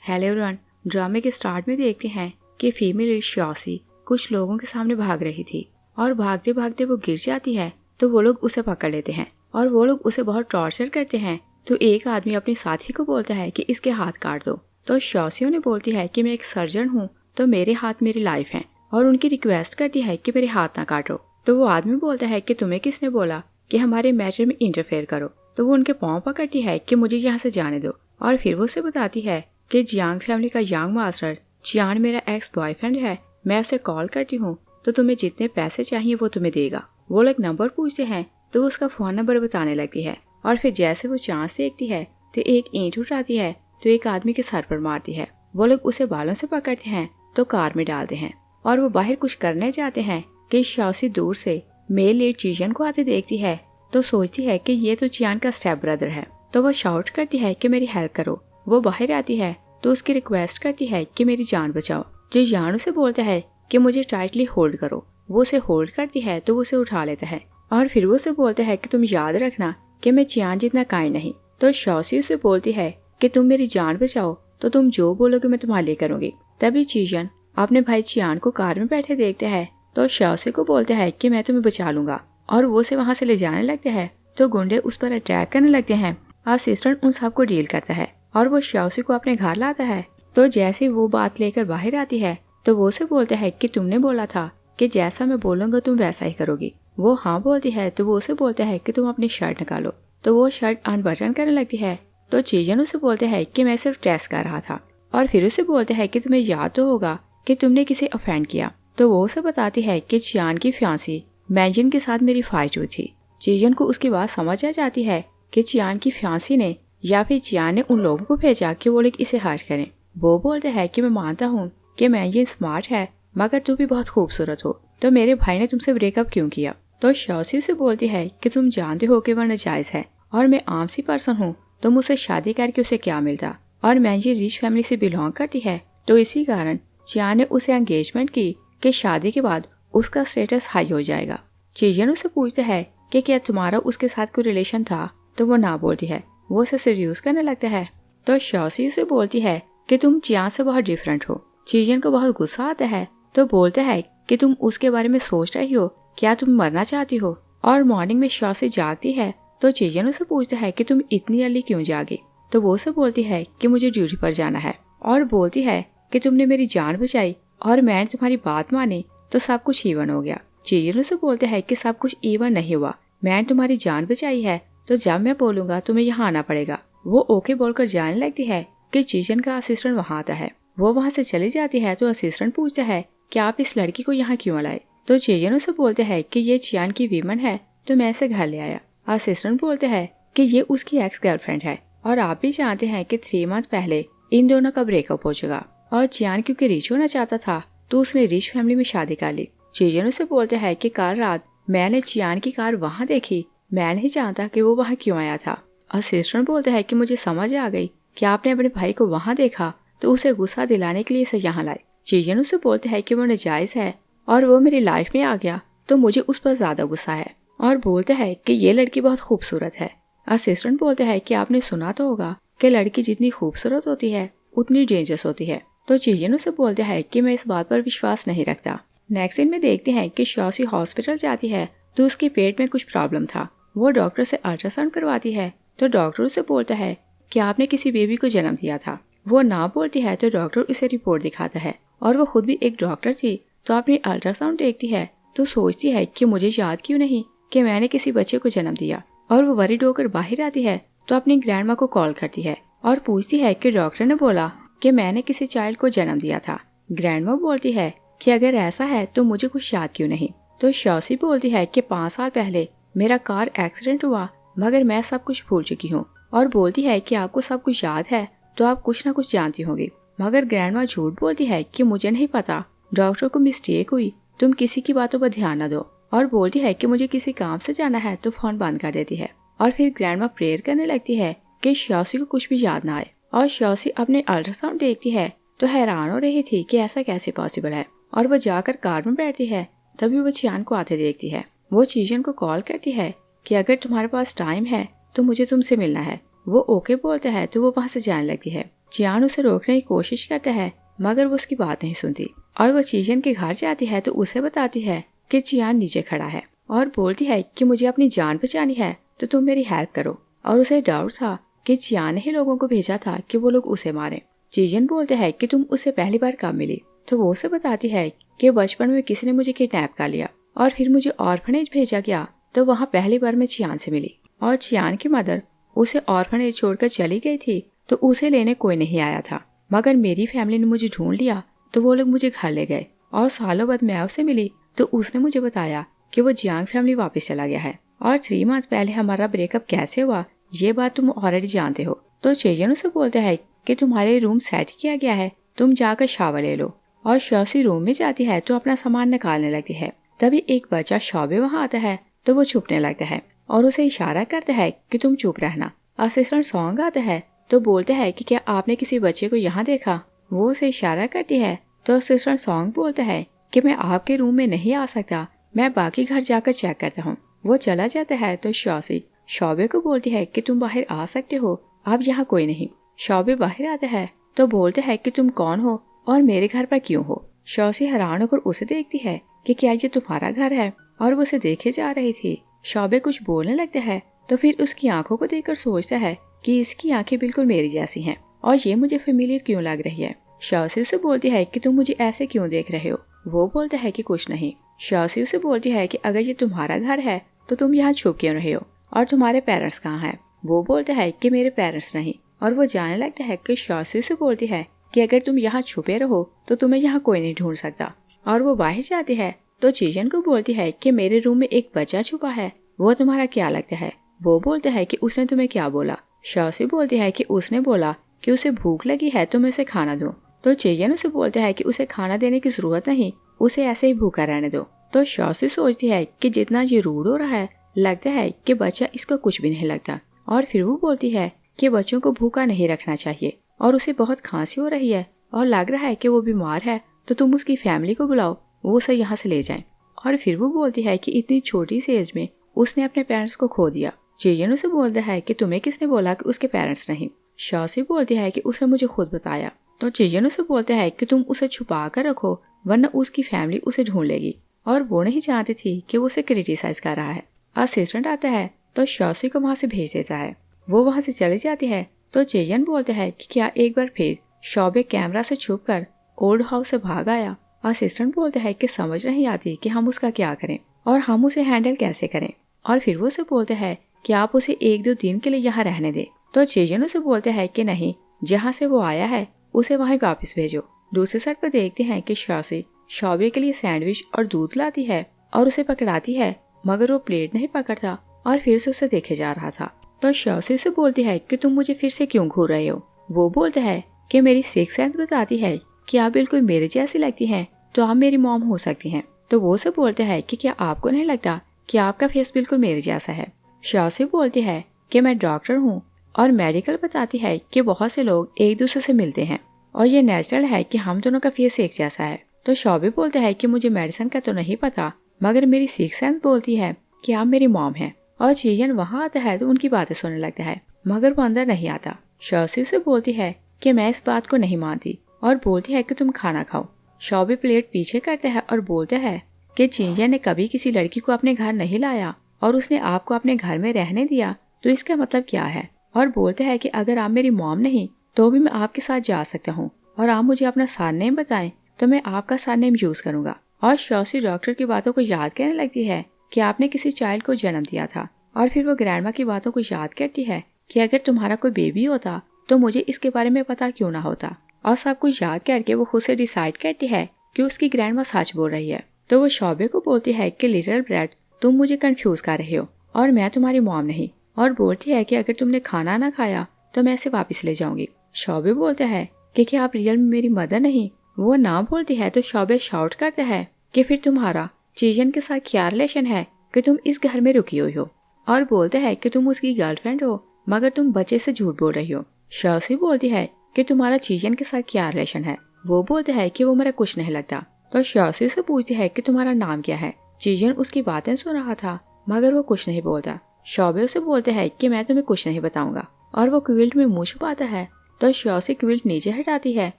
Hello everyone, ड्रामे के start में देखते हैं कि फीमेल श्यासी कुछ लोगों के सामने भाग रही थी और भागते भागते वो गिर जाती है तो वो लोग उसे पकड़ लेते हैं और वो लोग उसे बहुत टॉर्चर करते हैं। तो एक आदमी अपने साथी को बोलता है कि इसके हाथ काट दो। तो श्यासियों ने बोलती है कि मैं एक सर्जन हूँ तो मेरे हाथ मेरी लाइफ है और उनकी रिक्वेस्ट करती है कि मेरे हाथ ना काटो। तो वो आदमी बोलता है कि तुम्हें किसने बोला कि हमारे मैटर में इंटरफेयर करो। तो वो उनके पाँव पकड़ती है कि मुझे यहाँ से जाने दो और फिर वो उसे बताती है कि जियांग फैमिली का यंग मास्टर जियान मेरा एक्स बॉयफ्रेंड है, मैं उसे कॉल करती हूँ तो तुम्हें जितने पैसे चाहिए वो तुम्हें देगा। वो लोग नंबर पूछते हैं तो वो उसका फोन नंबर बताने लगती है और फिर जैसे वो चांस देखती है तो एक ईंट उठाती है तो एक आदमी के सर पर मारती है। वो लोग उसे बालों से पकड़ते हैं तो कार में डालते हैं और वो बाहर कुछ करने जाते हैं कि श्यासी दूर से मेल लीड चियन को आते देखती है तो सोचती है कि ये तो चियान का स्टेप ब्रदर है। तो वो शाउट करती है कि मेरी हेल्प करो। वो बाहर आती है तो उसकी रिक्वेस्ट करती है कि मेरी जान बचाओ। जो यान उसे बोलता है कि मुझे टाइटली होल्ड करो। वो उसे होल्ड करती है तो वो उसे उठा लेता है और फिर वो उसे बोलता है कि तुम याद रखना कि मैं चियान जितना काइंड नहीं। तो श्यासी उसे बोलती है कि तुम मेरी जान बचाओ तो तुम जो बोलोगे मैं तुम्हारे लिए करूंगी। तभी चियन अपने भाई चियान को कार में बैठे देखते हैं तो श्यासी को बोलता है कि मैं तुम्हें बचा लूंगा और वो उसे वहाँ से ले जाने लगते हैं। तो गुंडे उस पर अटैक करने लगते हैं। असिस्टेंट उन सबको डील करता है और वो श्यासी को अपने घर लाता है। तो जैसे वो बात लेकर बाहर आती है तो वो उसे बोलता है कि तुमने बोला था कि जैसा मैं बोलूंगा तुम वैसा ही करोगी। वो हाँ बोलती है तो वो उसे बोलता है कि तुम अपनी शर्ट निकालो। तो वो शर्ट अनबटन करने लगती है। तो चियन उसे बोलते है कि मैं सिर्फ टेस्ट कर रहा था और फिर उसे बोलते है कि तुम्हें याद तो होगा कि तुमने किसे ऑफेंड किया। तो वो उसे बताती है कि चियान की फ्यांसी मैजिन के साथ मेरी फाइट हुई थी। चियन को उसकी बात समझ आ जाती है कि चियान की फ्यांसी ने या फिर चियान ने उन लोगों को भेजा कि वो लोग इसे हर्ट करें। वो बोलते हैं कि मैं मानता हूँ कि मैजिन स्मार्ट है मगर तू भी बहुत खूबसूरत हो तो मेरे भाई ने तुमसे ब्रेकअप क्यों किया। तो श्यासी से बोलती है कि तुम जानते हो कि वह नाजायज है और मैं आम सी पर्सन हूँ तो मुझसे शादी करके उसे क्या मिलता और मैजिन रिच फैमिली से बिलोंग करती है तो इसी कारण चियान ने उसे एंगेजमेंट की कि शादी के बाद उसका स्टेटस हाई हो जाएगा। चियन उसे पूछता है कि क्या तुम्हारा उसके साथ कोई रिलेशन था तो वो ना बोलती है। वो उसे सीरियस करने लगता है। तो श्यासी उसे बोलती है कि तुम चियान से बहुत डिफरेंट हो। चियन को बहुत गुस्सा आता है तो बोलता है कि तुम उसके बारे में सोच रही हो, क्या तुम मरना चाहती हो। और मॉर्निंग में श्यासी जागती है तो चियन उसे पूछता है कि तुम इतनी अर्ली क्यों जागी। तो वो उसे बोलती है कि मुझे ड्यूटी पर जाना है और बोलती है कि तुमने मेरी जान बचाई और मैंने तुम्हारी बात मानी तो सब कुछ इवन हो गया। चियन उसे बोलते हैं कि सब कुछ इवन नहीं हुआ, मैंने तुम्हारी जान बचाई है तो जब मैं बोलूंगा तुम्हें यहाँ आना पड़ेगा। वो ओके बोलकर जाने लगती है कि चियन का असिस्टेंट वहाँ आता है। वो वहाँ से चली जाती है तो असिस्टेंट पूछता है कि आप इस लड़की को यहाँ क्यों लाए। तो चियन उसे बोलते हैं कि ये चियान की वीमन है तो मैं इसे घर ले आया। असिस्टेंट बोलते हैं कि ये उसकी एक्स गर्लफ्रेंड है और आप भी जानते हैं कि 3 मंथ पहले इन दोनों का ब्रेकअप हो चुका और चियान क्योंकि रिच होना चाहता था तो उसने रिच फैमिली में शादी कर ली। चियन उसे बोलते हैं कि कल रात मैंने चियान की कार वहाँ देखी, मैं नहीं जानता कि वो वहाँ क्यों आया था। असिस्टेंट बोलते हैं कि मुझे समझ आ गई कि आपने अपने भाई को वहाँ देखा तो उसे गुस्सा दिलाने के लिए इसे यहाँ लाए। चियन उसे बोलते हैं कि वो नाजायज है और वो मेरी लाइफ में आ गया तो मुझे उस पर ज्यादा गुस्सा है और बोलते हैं कि ये लड़की बहुत खूबसूरत है। असिस्टेंट बोलते हैं कि आपने सुना तो होगा कि लड़की जितनी खूबसूरत होती है उतनी डेंजरस होती है। तो चियन उसे बोलते हैं कि मैं इस बात पर विश्वास नहीं रखता। नेक्स्ट सीन में देखते हैं कि श्यासी हॉस्पिटल जाती है तो उसके पेट में कुछ प्रॉब्लम था। वो डॉक्टर से अल्ट्रासाउंड करवाती है तो डॉक्टर उसे बोलता है कि आपने किसी बेबी को जन्म दिया था। वो ना बोलती है तो डॉक्टर उसे रिपोर्ट दिखाता है और वो खुद भी एक डॉक्टर थी तो अपनी अल्ट्रासाउंड देखती है तो सोचती है कि मुझे याद क्यों नहीं कि मैंने किसी बच्चे को जन्म दिया। और वो वरीड होकर बाहर आती है तो अपनी ग्रैंडमा को कॉल करती है और पूछती है कि डॉक्टर ने बोला कि मैंने किसी चाइल्ड को जन्म दिया था। ग्रैंडमा बोलती है कि अगर ऐसा है तो मुझे कुछ याद क्यों नहीं। तो श्यासी बोलती है कि 5 साल पहले मेरा कार एक्सीडेंट हुआ मगर मैं सब कुछ भूल चुकी हूँ और बोलती है कि आपको सब कुछ याद है तो आप कुछ ना कुछ जानती होंगी। मगर ग्रैंडमा झूठ बोलती है कि मुझे नहीं पता, डॉक्टर को मिस्टेक हुई, तुम किसी की बातों पर ध्यान न दो। और बोलती है कि मुझे किसी काम से जाना है तो फोन बंद कर देती है और फिर ग्रैंडमा प्रेयर करने लगती है कि श्यासी को कुछ भी याद ना आए। और श्यासी अपने अल्ट्रासाउंड देखती है तो हैरान हो रही थी कि ऐसा कैसे पॉसिबल है और वो जाकर कार में बैठती है। तभी वो चियान को आते देखती है। वो चियन को कॉल करती है कि अगर तुम्हारे पास टाइम है तो मुझे तुमसे मिलना है। वो ओके बोलता है तो वो वहाँ से जाने लगती है। चियान उसे रोकने की कोशिश करता है मगर वो उसकी बात नहीं सुनती और वो चीजन के घर जाती है तो उसे बताती है कि चियान नीचे खड़ा है और बोलती है कि मुझे अपनी जान बचानी है तो तुम मेरी हेल्प करो। और उसे डाउट था कि चियान ने ही लोगों को भेजा था कि वो लोग उसे मारे। चीजन बोलते हैं कि तुम उससे पहली बार कब मिली, तो वो उसे बताती है कि बचपन में किसी ने मुझे किडनैप कर लिया और फिर मुझे ऑर्फनेज भेजा गया, तो वहाँ पहली बार मैं चियान से मिली और चियान की मदर उसे ऑर्फनेज छोड़कर चली गई थी तो उसे लेने कोई नहीं आया था, मगर मेरी फैमिली ने मुझे ढूंढ लिया तो वो लोग मुझे घर ले गए और सालों बाद मैं उसे मिली तो उसने मुझे बताया कि वो जियांग फैमिली वापस चला गया है और 3 मंथ पहले हमारा ब्रेकअप कैसे हुआ ये बात तुम ऑलरेडी जानते हो। तो चेजन उसे बोलता है कि तुम्हारे रूम सेट किया गया है, तुम जाकर शावर ले लो। और शौसी रूम में जाती है तो अपना सामान निकालने लगती है। तभी एक बच्चा शौबे वहाँ आता है तो वो छुपने लगता है और उसे इशारा करता है कि तुम चुप रहना। असिस्टेंट सॉन्ग आता है तो बोलता है कि क्या आपने किसी बच्चे को यहाँ देखा। वो उसे इशारा करती है तो असिस्टेंट सॉन्ग बोलता है कि मैं आपके रूम में नहीं आ सकता, मैं बाकी घर जाकर चेक करता हूँ। वो चला जाता है तो शौसी शौबे को बोलती है कि तुम बाहर आ सकते हो, अब यहाँ कोई नहीं। शौबे बाहर आता है तो बोलते है कि तुम कौन हो और मेरे घर पर क्यों हो। शौसी हैरान होकर उसे देखती है कि क्या ये तुम्हारा घर है और वो उसे देखे जा रही थी। शौबे कुछ बोलने लगता है तो फिर उसकी आंखों को देखकर सोचता है कि इसकी आंखें बिल्कुल मेरी जैसी हैं और ये मुझे फेमिलियर क्यों लग रही है। शौसी उसे बोलती है कि तुम मुझे ऐसे क्यों देख रहे हो। वो बोलता है कि कुछ नहीं। शौसी उसे बोलती है कि अगर ये तुम्हारा घर है तो तुम यहाँ छुप क्यों रहे हो और तुम्हारे पेरेंट्स कहाँ हैं। वो बोलता है कि मेरे पेरेंट्स नहीं और वो जाने लगता है कि शौसी उसे बोलती है कि अगर तुम यहाँ छुपे रहो तो तुम्हें यहाँ कोई नहीं ढूंढ सकता। और वो बाहर जाती है तो चीजन को बोलती है कि मेरे रूम में एक बच्चा छुपा है, वो तुम्हारा क्या लगता है। वो बोलता है कि उसने तुम्हें क्या बोला। शौसी बोलती है कि उसने बोला कि उसे भूख लगी है तो मैं उसे खाना दूं। तो चेयन उसे बोलता है कि उसे खाना देने की जरूरत नहीं, उसे ऐसे ही भूखा रहने दो। तो शौसी सोचती है कि जितना ये रूड हो रहा है लगता है कि बच्चा इसको कुछ भी नहीं लगता। और फिर वो बोलती है कि बच्चों को भूखा नहीं रखना चाहिए और उसे बहुत खांसी हो रही है और लग रहा है कि वो बीमार है, तो तुम उसकी फैमिली को बुलाओ, वो उसे यहाँ से ले जाएं। और फिर वो बोलती है कि इतनी छोटी सी एज में उसने अपने पेरेंट्स को खो दिया। चेयन उसे बोलता है कि तुम्हें किसने बोला कि उसके पेरेंट्स नहीं। शौसी बोलती है कि उसने मुझे खुद बताया। तो चेयन उसे बोलता है कि तुम उसे छुपा कर रखो वरना उसकी फैमिली उसे ढूंढ लेगी। और वो नहीं जानती थी कि वो उसे क्रिटिसाइज कर रहा है। असिस्टेंट आता है तो शौसी को वहाँ से भेज देता है। वो वहाँ से चली जाती है तो चेयन बोलता है कि क्या एक बार फिर शौबे कैमरा से छुप कर ओल्ड हाउस से भाग आया। असिस्टेंट बोलता है कि समझ नहीं आती कि हम उसका क्या करें और हम उसे हैंडल कैसे करें। और फिर वो उसे बोलते हैं कि आप उसे 1-2 दिन के लिए यहाँ रहने दें। तो चेयन उसे बोलते हैं कि नहीं, जहाँ से वो आया है उसे वहीं वापस भेजो। दूसरी साइड पर देखते हैं कि शौसी शौबे के लिए सैंडविच और दूध लाती है और उसे पकड़ाती है, मगर वो प्लेट नहीं पकड़ता और फिर से उसे देखे जा रहा था। तो शौसी से बोलती है कि तुम मुझे फिर से क्यों घूर रहे हो। वो बोलता है कि मेरी सिक्स सेंस बताती है कि आप बिल्कुल मेरे जैसी लगती हैं, तो आप मेरी मॉम हो सकती हैं। तो वो उसे बोलता है कि क्या आपको नहीं लगता कि आपका फेस बिल्कुल मेरे जैसा है। शौसी बोलती है कि मैं डॉक्टर हूँ और मेडिकल बताती है कि बहुत से लोग एक दूसरे से मिलते हैं और ये नेचुरल है कि हम दोनों का फेस एक जैसा है। तो शौबे बोलता है कि मुझे मेडिसिन का तो नहीं पता, मगर मेरी सिक्स सेंस बोलती है कि आप मेरी मॉम हैं। और चेयन वहाँ आता है तो उनकी बातें सुनने लगता है, मगर वो अंदर नहीं आता। शौसी से बोलती है कि मैं इस बात को नहीं मानती और बोलती है कि तुम खाना खाओ। शौबे प्लेट पीछे करता है और बोलता है कि चेयन ने कभी किसी लड़की को अपने घर नहीं लाया और उसने आपको अपने घर में रहने दिया, तो इसका मतलब क्या है। और बोलता है कि अगर आप मेरी मॉम नहीं तो भी मैं आपके साथ जा सकता हूँ और आप मुझे अपना सरनेम बताएं तो मैं आपका सरनेम यूज करूंगा। और शौसी डॉक्टर की बातों को याद करने लगती है कि आपने किसी चाइल्ड को जन्म दिया था। और फिर वो ग्रैंडमा की बातों को याद करती है कि अगर तुम्हारा कोई बेबी होता तो मुझे इसके बारे में पता क्यों ना होता। और सब कुछ याद करके वो खुद से डिसाइड करती है कि उसकी ग्रैंडमा सच बोल रही है। तो वो शौबे को बोलती है कि लिटिल ब्रेड, तुम मुझे कंफ्यूज कर रहे हो और मैं तुम्हारी मॉम नहीं। और बोलती है कि अगर तुमने खाना ना खाया तो मैं इसे वापस ले जाऊंगी। शौबे बोलता है कि क्या आप रियल में मेरी मदर नहीं। वो ना बोलती है तो शौबे शाउट करता है कि फिर तुम्हारा चेयन के साथ क्या रिलेशन है कि तुम इस घर में रुकी हुई हो। और बोलते है कि तुम उसकी गर्लफ्रेंड हो, मगर तुम बच्चे से झूठ बोल रही हो। शौसी बोलती है कि तुम्हारा चेयन के साथ क्या रिलेशन है। वो बोलता है कि वो मेरा कुछ नहीं लगता। तो शौसी से पूछती है कि तुम्हारा नाम क्या है। चेयन उसकी बातें सुन रहा था, मगर वो कुछ नहीं बोलता। शौबे उसे बोलते है कि मैं तुम्हें कुछ नहीं बताऊंगा और वो क्विल्ट में मुंह छुपाता है। तो श्योसी क्विल्ट नीचे हटाती है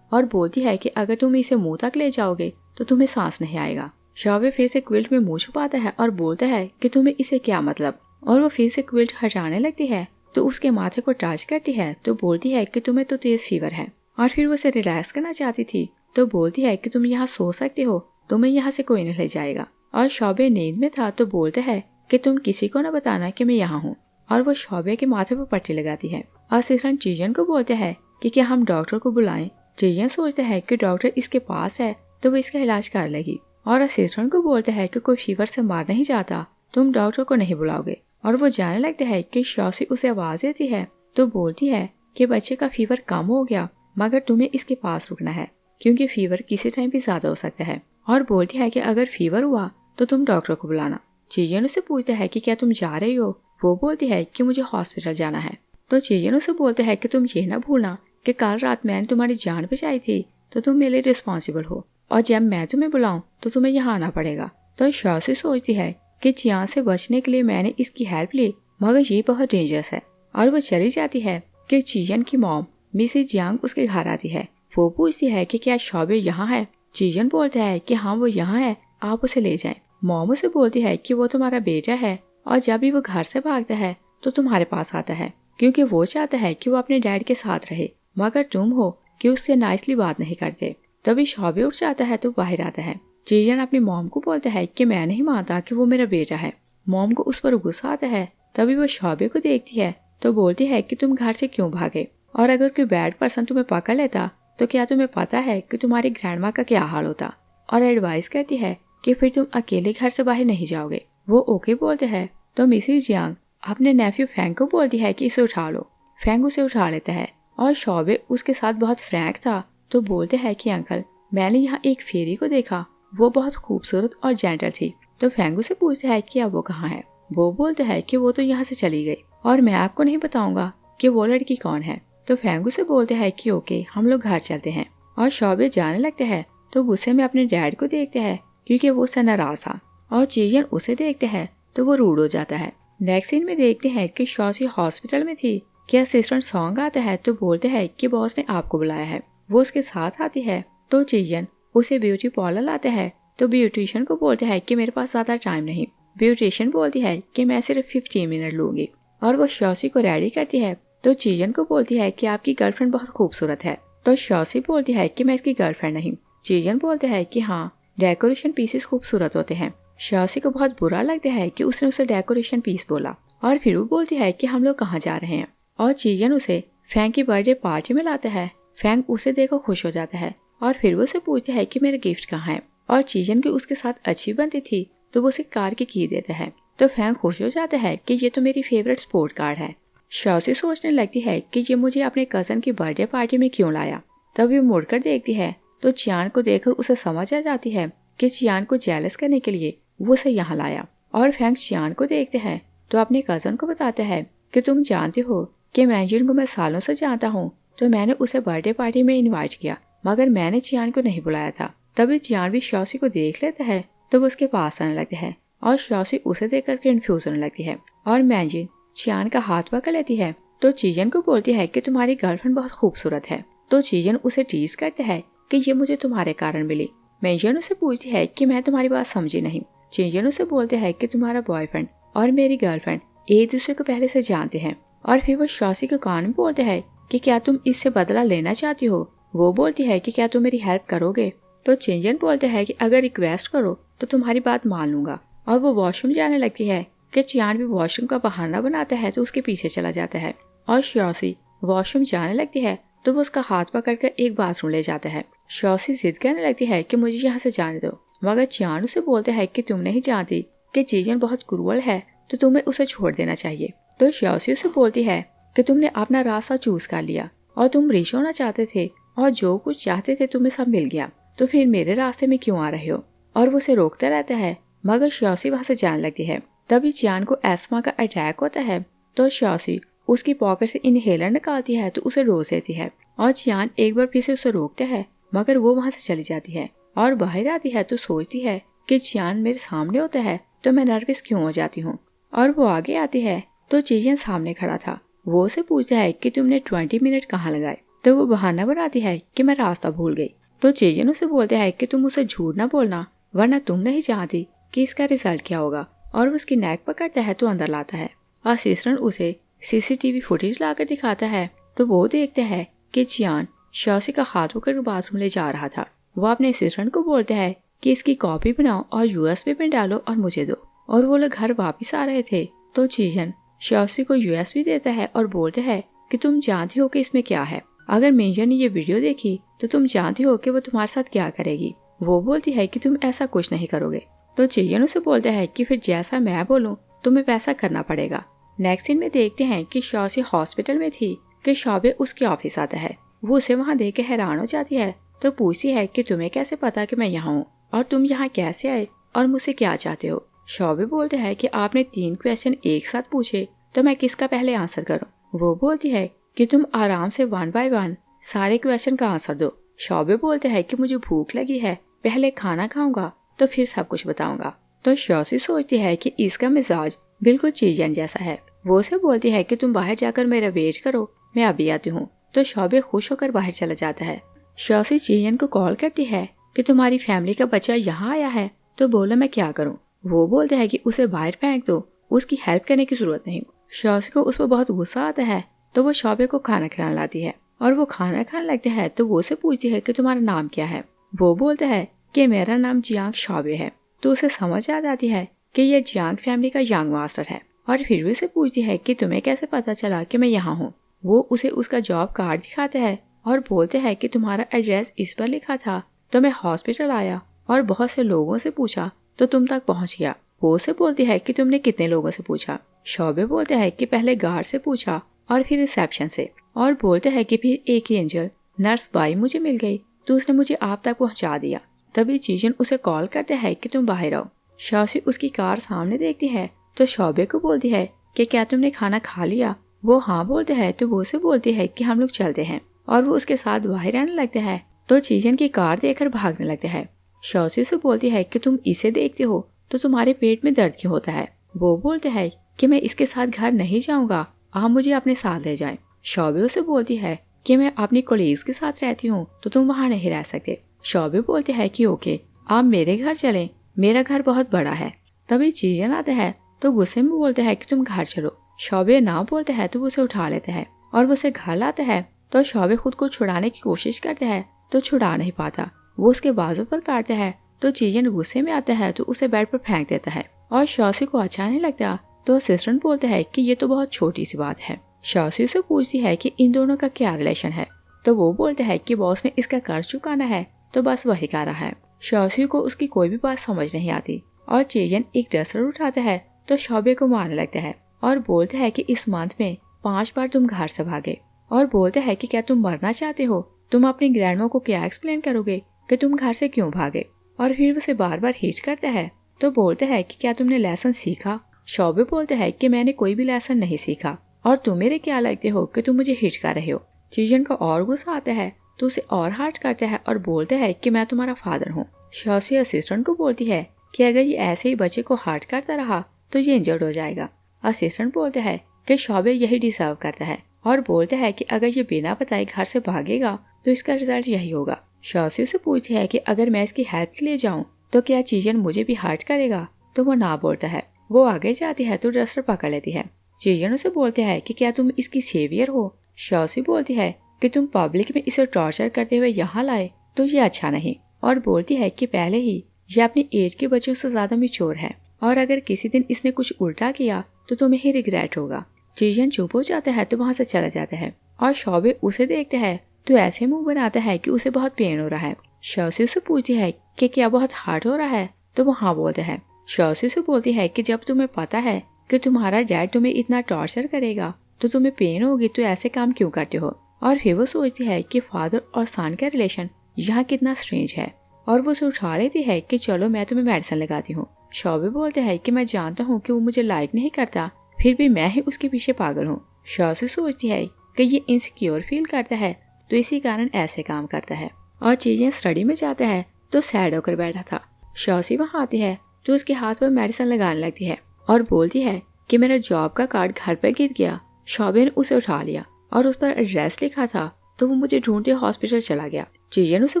और बोलती है कि अगर तुम इसे मुंह तक ले जाओगे तो तुम्हें सांस नहीं आएगा। शॉबे फिर से क्विल्ट में मुंह छुपाता है और बोलता है कि तुम्हें इसे क्या मतलब, और वो फिर से क्विल्ट हटाने लगती है तो उसके माथे को टच करती है तो बोलती है कि तुम्हें तो तेज फीवर है, और फिर वो उसे रिलैक्स करना चाहती थी तो बोलती है कि तुम यहाँ सो सकते हो, तुम्हें यहाँ से कोई नहीं ले जाएगा। और शॉबे नींद में था तो बोलता है कि तुम किसी को न बताना कि मैं यहाँ हूँ, और वो शॉबे के माथे पर पट्टी लगाती है। असिस्टेंट चियन को बोलते हैं कि क्या हम डॉक्टर को बुलाएं। चियन सोचता है कि डॉक्टर इसके पास है तो वो इसका इलाज कर लेगी, और असिस्टेंट को बोलते हैं कि कोई फीवर से मार नहीं जाता, तुम डॉक्टर को नहीं बुलाओगे। और वो जाने लगते हैं कि श्योसी उसे आवाज देती है तो बोलती है कि बच्चे का फीवर कम हो गया, मगर तुम्हें इसके पास रुकना है क्योंकि फीवर किसी टाइम भी ज्यादा हो सकता है, और बोलती है कि अगर फीवर हुआ तो तुम डॉक्टर को बुलाना। चियन उसे पूछता है कि क्या तुम जा रही हो। वो बोलती है कि मुझे हॉस्पिटल जाना है। तो चियन उसे बोलते हैं कि तुम ये ना भूलना कि कल रात मैंने तुम्हारी जान बचाई थी तो तुम मेरे लिए रिस्पॉन्सिबल हो, और जब मैं तुम्हें बुलाऊं तो तुम्हें यहाँ आना पड़ेगा। तो श्योसी सोचती है कि चियान से बचने के लिए मैंने इसकी हेल्प ली, मगर ये बहुत डेंजरस है, और वो चली जाती है कि चियन की मॉम मिसेस यांग उसके घर आती है। वो पूछती है कि क्या शॉबे यहाँ है। चियन बोलता है कि हाँ वो यहाँ है, आप उसे ले जाएं। मॉम उसे बोलती है कि वो तुम्हारा बेटा है और जब भी वो घर से भागता है तो तुम्हारे पास आता है क्योंकि वो चाहता है कि वो अपने डैड के साथ रहे, मगर तुम हो कि उससे नाइसली बात नहीं करते। तभी शॉबे उठ जाता है तो बाहर आता है। चियन अपनी मॉम को बोलता है कि मैं नहीं मानता कि वो मेरा बेटा है। मॉम को उस पर गुस्सा आता है। तभी वो शॉबे को देखती है तो बोलती है कि तुम घर से क्यों भागे, और अगर कोई बैड पर्सन तुम्हें पकड़ लेता तो क्या तुम्हें पता है कि तुम्हारी ग्रैंडमा का क्या हाल होता, और एडवाइस करती है कि फिर तुम अकेले घर से बाहर नहीं जाओगे। वो ओके बोलते हैं तो मिसेस यांग अपने नेफ्यू फैंग को बोलती है कि इसे उठा लो। फैंग उसे उठा लेता है और शॉबे उसके साथ बहुत फ्रैंक था तो बोलते हैं कि अंकल मैंने यहाँ एक फेरी को देखा, वो बहुत खूबसूरत और जेंटल थी। तो फैंग उसे पूछता है कि अब वो कहाँ है। वो बोलते हैं कि वो तो यहाँ से चली गई और मैं आपको नहीं बताऊंगा कि वो लड़की कौन है। तो फैंग उसे बोलते हैं कि ओके हम लोग घर चलते हैं, और शॉबे जाने लगते हैं तो गुस्से में अपने डैड को देखते हैं क्योंकि वो उससे नाराज था, और चियन उसे देखते हैं तो वो रूड हो जाता है। नेक्स्ट सीन में देखते हैं कि शॉसी हॉस्पिटल में थी कि असिस्टेंट सॉन्ग आता है तो बोलते हैं कि बॉस ने आपको बुलाया है। वो उसके साथ आती है तो चियन उसे ब्यूटी पार्लर लाते हैं तो ब्यूटिशियन को बोलते हैं कि मेरे पास ज्यादा टाइम नहीं। ब्यूटिशियन बोलती है कि मैं सिर्फ 15 मिनट लूंगी, और वो शॉसी को रेडी करती है तो चियन को बोलती है कि आपकी गर्लफ्रेंड बहुत खूबसूरत है। तो शॉसी बोलती है कि मैं इसकी गर्लफ्रेंड नहीं। चियन बोलते हैं कि हाँ डेकोरेशन पीसेस खूबसूरत होते हैं। शॉसी को बहुत बुरा लगता है कि उसने उसे डेकोरेशन पीस बोला, और फिर वो बोलती है कि हम लोग कहाँ जा रहे हैं, और चियन उसे फैंग की बर्थडे पार्टी में लाता है। फैंग उसे देखकर खुश हो जाता है और फिर वो उसे पूछता है कि मेरा गिफ्ट कहाँ है, और चियन की उसके साथ अच्छी बनती थी तो वो उसे कार की देता है। तो फैंग खुश हो जाता है कि ये तो मेरी फेवरेट स्पोर्ट कार है। शॉसी सोचने लगती है कि ये मुझे अपने कजन की बर्थडे पार्टी में क्यों लाया। तब वो मुड़कर देखती है तो चियान को देखकर उसे समझ आ जाती है कि चियान को जेलस करने के लिए वो उसे यहाँ लाया। और फैंग चियान को देखते हैं तो अपने कजन को बताता है कि तुम जानते हो कि मैंजिन को मैं सालों से जानता हूँ, तो मैंने उसे बर्थडे पार्टी में इनवाइट किया, मगर मैंने चियान को नहीं बुलाया था। तभी चियान भी शॉसी को देख लेता है तो वो उसके पास आने लगता है, और शॉसी उसे देखकर कंफ्यूज होने लगती है, और मैंजिन चियान का हाथ पकड़ लेती है तो चियन को बोलती है कि तुम्हारी गर्लफ्रेंड बहुत खूबसूरत है। तो चियन उसे टीज करता है कि ये मुझे तुम्हारे कारण मिली। मैंजिन उसे पूछती है कि मैं तुम्हारी बात समझी नहीं। चियन उसे बोलते हैं कि तुम्हारा बॉयफ्रेंड और मेरी गर्लफ्रेंड एक दूसरे को पहले से जानते हैं, और फिर वो शॉसी के कान में बोलते हैं कि क्या तुम इससे बदला लेना चाहती हो। वो बोलती है कि क्या तुम मेरी हेल्प करोगे। तो चियन बोलते हैं कि अगर रिक्वेस्ट करो तो तुम्हारी बात मान लूंगा, और वो वॉशरूम जाने लगती है कि चियान भी वॉशरूम का बहाना बनाता है तो उसके पीछे चला जाता है, और शॉसी वॉशरूम जाने लगती है तो वो उसका हाथ पकड़कर एक बाथरूम ले जाता है। शॉसी जिद करने लगती है कि मुझे यहाँ से जाने दो, मगर चियान उसे बोलते है कि तुम नहीं जानती कि चियन बहुत क्रूअल है तो तुम्हें उसे छोड़ देना चाहिए। तो शॉसी उसे बोलती है कि तुमने अपना रास्ता चूज कर लिया और तुम रिच होना चाहते थे और जो कुछ चाहते थे तुम्हें सब मिल गया, तो फिर मेरे रास्ते में क्यों आ रहे हो। और वो उसे रोकता रहता है, मगर शॉसी वहाँ से जाने लगती है। तभी चियान को एस्मा का अटैक होता है तो शॉसी उसकी पॉकेट से इनहेलर निकालती है तो उसे रोज देती है, और चियान एक बार फिर से उसे रोकता है, मगर वो वहाँ से चली जाती है और बाहर आती है तो सोचती है कि चियान मेरे सामने होता है तो मैं नर्वस क्यों हो जाती हूँ। और वो आगे आती है तो चियन सामने खड़ा था। वो उसे पूछता है कि तुमने 20 मिनट कहाँ लगाए। तो वो बहाना बनाती है कि मैं रास्ता भूल गई। तो चेजन उसे बोलते हैं कि तुम उसे झूठ ना बोलना, वरना तुम नहीं जानती कि इसका रिजल्ट क्या होगा। और वो उसकी नेक पकड़ता है तो अंदर लाता है। असिस्टेंट उसे CCTV फुटेज लाकर दिखाता है तो वो देखते हैं कि जियान शॉसी का हाथ पकड़ बाथरूम ले जा रहा था। वो अपने असिस्टेंट को बोलते हैं कि इसकी कॉपी बनाओ और USB में डालो और मुझे दो। और वो लोग घर वापिस आ रहे थे तो चीजन शॉसी को USB देता है और बोलते हैं कि तुम जानती हो कि इसमें क्या है। अगर मेजर ने ये वीडियो देखी तो तुम जानती हो कि वो तुम्हारे साथ क्या करेगी। वो बोलती है कि तुम ऐसा कुछ नहीं करोगे। तो चीजन उसे बोलता है कि फिर जैसा मैं बोलूं तुम्हें वैसा करना पड़ेगा। नेक्स्ट सीन में देखते हैं कि शॉसी हॉस्पिटल में थी कि शॉबे उसके ऑफिस आता है। वो उसे वहाँ देख के हैरान हो जाती है तो पूछती है कि तुम्हें कैसे पता कि मैं यहाँ हूँ और तुम यहाँ कैसे आए और मुझसे क्या चाहते हो। शॉबे बोलते हैं कि आपने 3 क्वेश्चन एक साथ पूछे तो मैं किसका पहले आंसर करूँ। वो बोलती है कि तुम आराम से 1 बाय 1 सारे क्वेश्चन का आंसर दो। शॉबे बोलते हैं कि मुझे भूख लगी है, पहले खाना खाऊंगा तो फिर सब कुछ बताऊंगा। तो शॉसी सोचती है कि इसका मिजाज बिल्कुल चीजन जैसा है। वो उसे बोलती है कि तुम बाहर जाकर मेरा वेट करो, मैं अभी आती हूँ। तो शॉबे खुश होकर बाहर चला जाता है। शॉसी चीजन को कॉल करती है कि तुम्हारी फैमिली का बच्चा यहाँ आया है तो बोलो मैं क्या करूँ। वो बोलते हैं कि उसे बाहर फेंक दो, उसकी हेल्प करने की जरूरत नहीं। शॉसी को उस पर बहुत गुस्सा आता है तो वो शॉबे को खाना खिलाने लाती है और वो खाना खाने लगते हैं तो वो उसे पूछती है कि तुम्हारा नाम क्या है। वो बोलता है कि मेरा नाम जियांग शॉबे है। तो उसे समझ आ जाती है कि यह जियांग फैमिली का यंग मास्टर है। और फिर भी उसे पूछती है कि तुम्हें कैसे पता चला कि मैं यहाँ हूँ। वो उसे उसका जॉब कार्ड दिखाते हैं और बोलते हैं कि तुम्हारा एड्रेस इस पर लिखा था तो मैं हॉस्पिटल आया और बहुत से लोगों से पूछा तो तुम तक पहुँच गया। वो उसे बोलती है कि तुमने कितने लोगों से पूछा। शॉबे बोलते हैं कि पहले गार्ड से पूछा और फिर रिसेप्शन से, और बोलते हैं कि फिर एक एंजल नर्स बाई मुझे मिल गई तो उसने मुझे आप तक पहुंचा दिया। तभी चीजन उसे कॉल करते हैं कि तुम बाहर आओ। शॉसी उसकी कार सामने देखती है तो शॉबे को बोलती है कि क्या तुमने खाना खा लिया। वो हाँ बोलते हैं तो वो उसे बोलती है कि हम लोग चलते हैं और वो उसके साथ बाहर आने लगते हैं तो चीजन की कार देखकर भागने लगते हैं। शॉसी से बोलती है कि तुम इसे देखते हो तो तुम्हारे पेट में दर्द क्यों होता है। वो बोलते हैं कि मैं इसके साथ घर नहीं जाऊंगा, आप मुझे अपने साथ ले जाएं। शॉबे उसे बोलती है कि मैं अपनी कोलीग्स के साथ रहती हूँ तो तुम वहाँ नहीं रह सकते। शॉबे बोलते हैं कि ओके आप मेरे घर चलें, मेरा घर बहुत बड़ा है। तभी चीजन आते हैं तो गुस्से में बोलते हैं कि तुम घर चलो। शॉबे ना बोलते हैं तो वो उसे उठा लेते हैं और वो उसे घर लाते हैं। तो शॉबे खुद को छुड़ाने की कोशिश करते हैं तो छुड़ा नहीं पाता। वो उसके बाजू पर काटते हैं तो चीजन गुस्से में आता है तो उसे बेड पर फेंक देता है और शॉसी को अच्छा नहीं लगता। तो असिस्टेंट बोलते हैं कि ये तो बहुत छोटी सी बात है। शॉसी से पूछती है कि इन दोनों का क्या रिलेशन है। तो वो बोलते हैं कि बॉस ने इसका कर्ज चुकाना है तो बस वही कर रहा है। शॉसी को उसकी कोई भी बात समझ नहीं आती और चेजन एक डस्टर उठाता है तो शॉबे को मारने लगता है और बोलते हैं कि इस मंथ में 5 बार तुम घर से भागे और बोलते हैं कि क्या तुम मरना चाहते हो। तुम अपनी ग्रैंडमा को क्या एक्सप्लेन करोगे कि तुम घर से क्यों भागे। और फिर उसे बार बार हिट करता है तो बोलते हैं कि क्या तुमने लेसन सीखा। शॉबे बोलते हैं कि मैंने कोई भी लेसन नहीं सीखा और तुम मेरे क्या लगते हो कि तुम मुझे हिट कर रहे हो। चीजन का और गुस्सा आता है तो उसे और हार्ट करता है और बोलते हैं कि मैं तुम्हारा फादर हूँ। शॉसी असिस्टेंट को बोलती है कि अगर ये ऐसे ही बच्चे को हार्ट करता रहा तो ये इंजर्ड हो जाएगा। असिस्टेंट बोलते हैं कि शॉबे यही डिजर्व करता है और बोलते हैं कि अगर ये बिना बताए घर से भागेगा तो इसका रिजल्ट यही होगा। शॉसी से पूछती है कि अगर मैं इसकी हेल्प के लिए जाऊँ तो क्या चीजन मुझे भी हार्ट करेगा। तो वो ना बोलता है। वो आगे जाती है तो डस्टर पकड़ लेती है। चीजन उसे बोलते हैं कि क्या तुम इसकी सेवियर हो। शॉसी बोलती है कि तुम पब्लिक में इसे टॉर्चर करते हुए यहाँ लाए तो ये अच्छा नहीं, और बोलती है कि पहले ही ये अपनी एज के बच्चों से ज्यादा मैच्योर है और अगर किसी दिन इसने कुछ उल्टा किया तो तुम्हें ही रिग्रेट होगा। चीजन चुप हो जाता है तो वहाँ से चला जाता है और शॉबे उसे देखते हैं तो ऐसे मुंह बनाता है कि उसे बहुत पेन हो रहा है। शॉसी से पूछती है कि क्या बहुत हार्ड हो रहा है तो वो हाँ बोलते हैं। शॉसी से बोलती है कि जब तुम्हें पता है कि तुम्हारा डैड तुम्हें इतना टॉर्चर करेगा तो तुम्हें पेन होगी तो ऐसे काम क्यों करते हो। और फिर वो सोचती है कि फादर और सन का रिलेशन यहाँ कितना स्ट्रेंज है और वो उसे उठा लेती है कि चलो मैं तुम्हें मेडिसिन लगाती हूँ। शॉबे बोलते हैं कि मैं जानता हूँ कि वो मुझे लाइक नहीं करता, फिर भी मैं ही उसके पीछे पागल हूँ। शॉसी सोचती है कि ये इनसिक्योर फील करता है तो इसी कारण ऐसे काम करता है। और चीजें स्टडी में जाता है तो सैड होकर बैठा था। शॉसी वहाँ आती है तो उसके हाथ पर मेडिसिन लगाने लगती है और बोलती है कि मेरा जॉब का कार्ड घर पर गिर गया। शॉबे ने उसे उठा लिया और उस पर एड्रेस लिखा था तो वो मुझे ढूंढते हॉस्पिटल चला गया। चियन उसे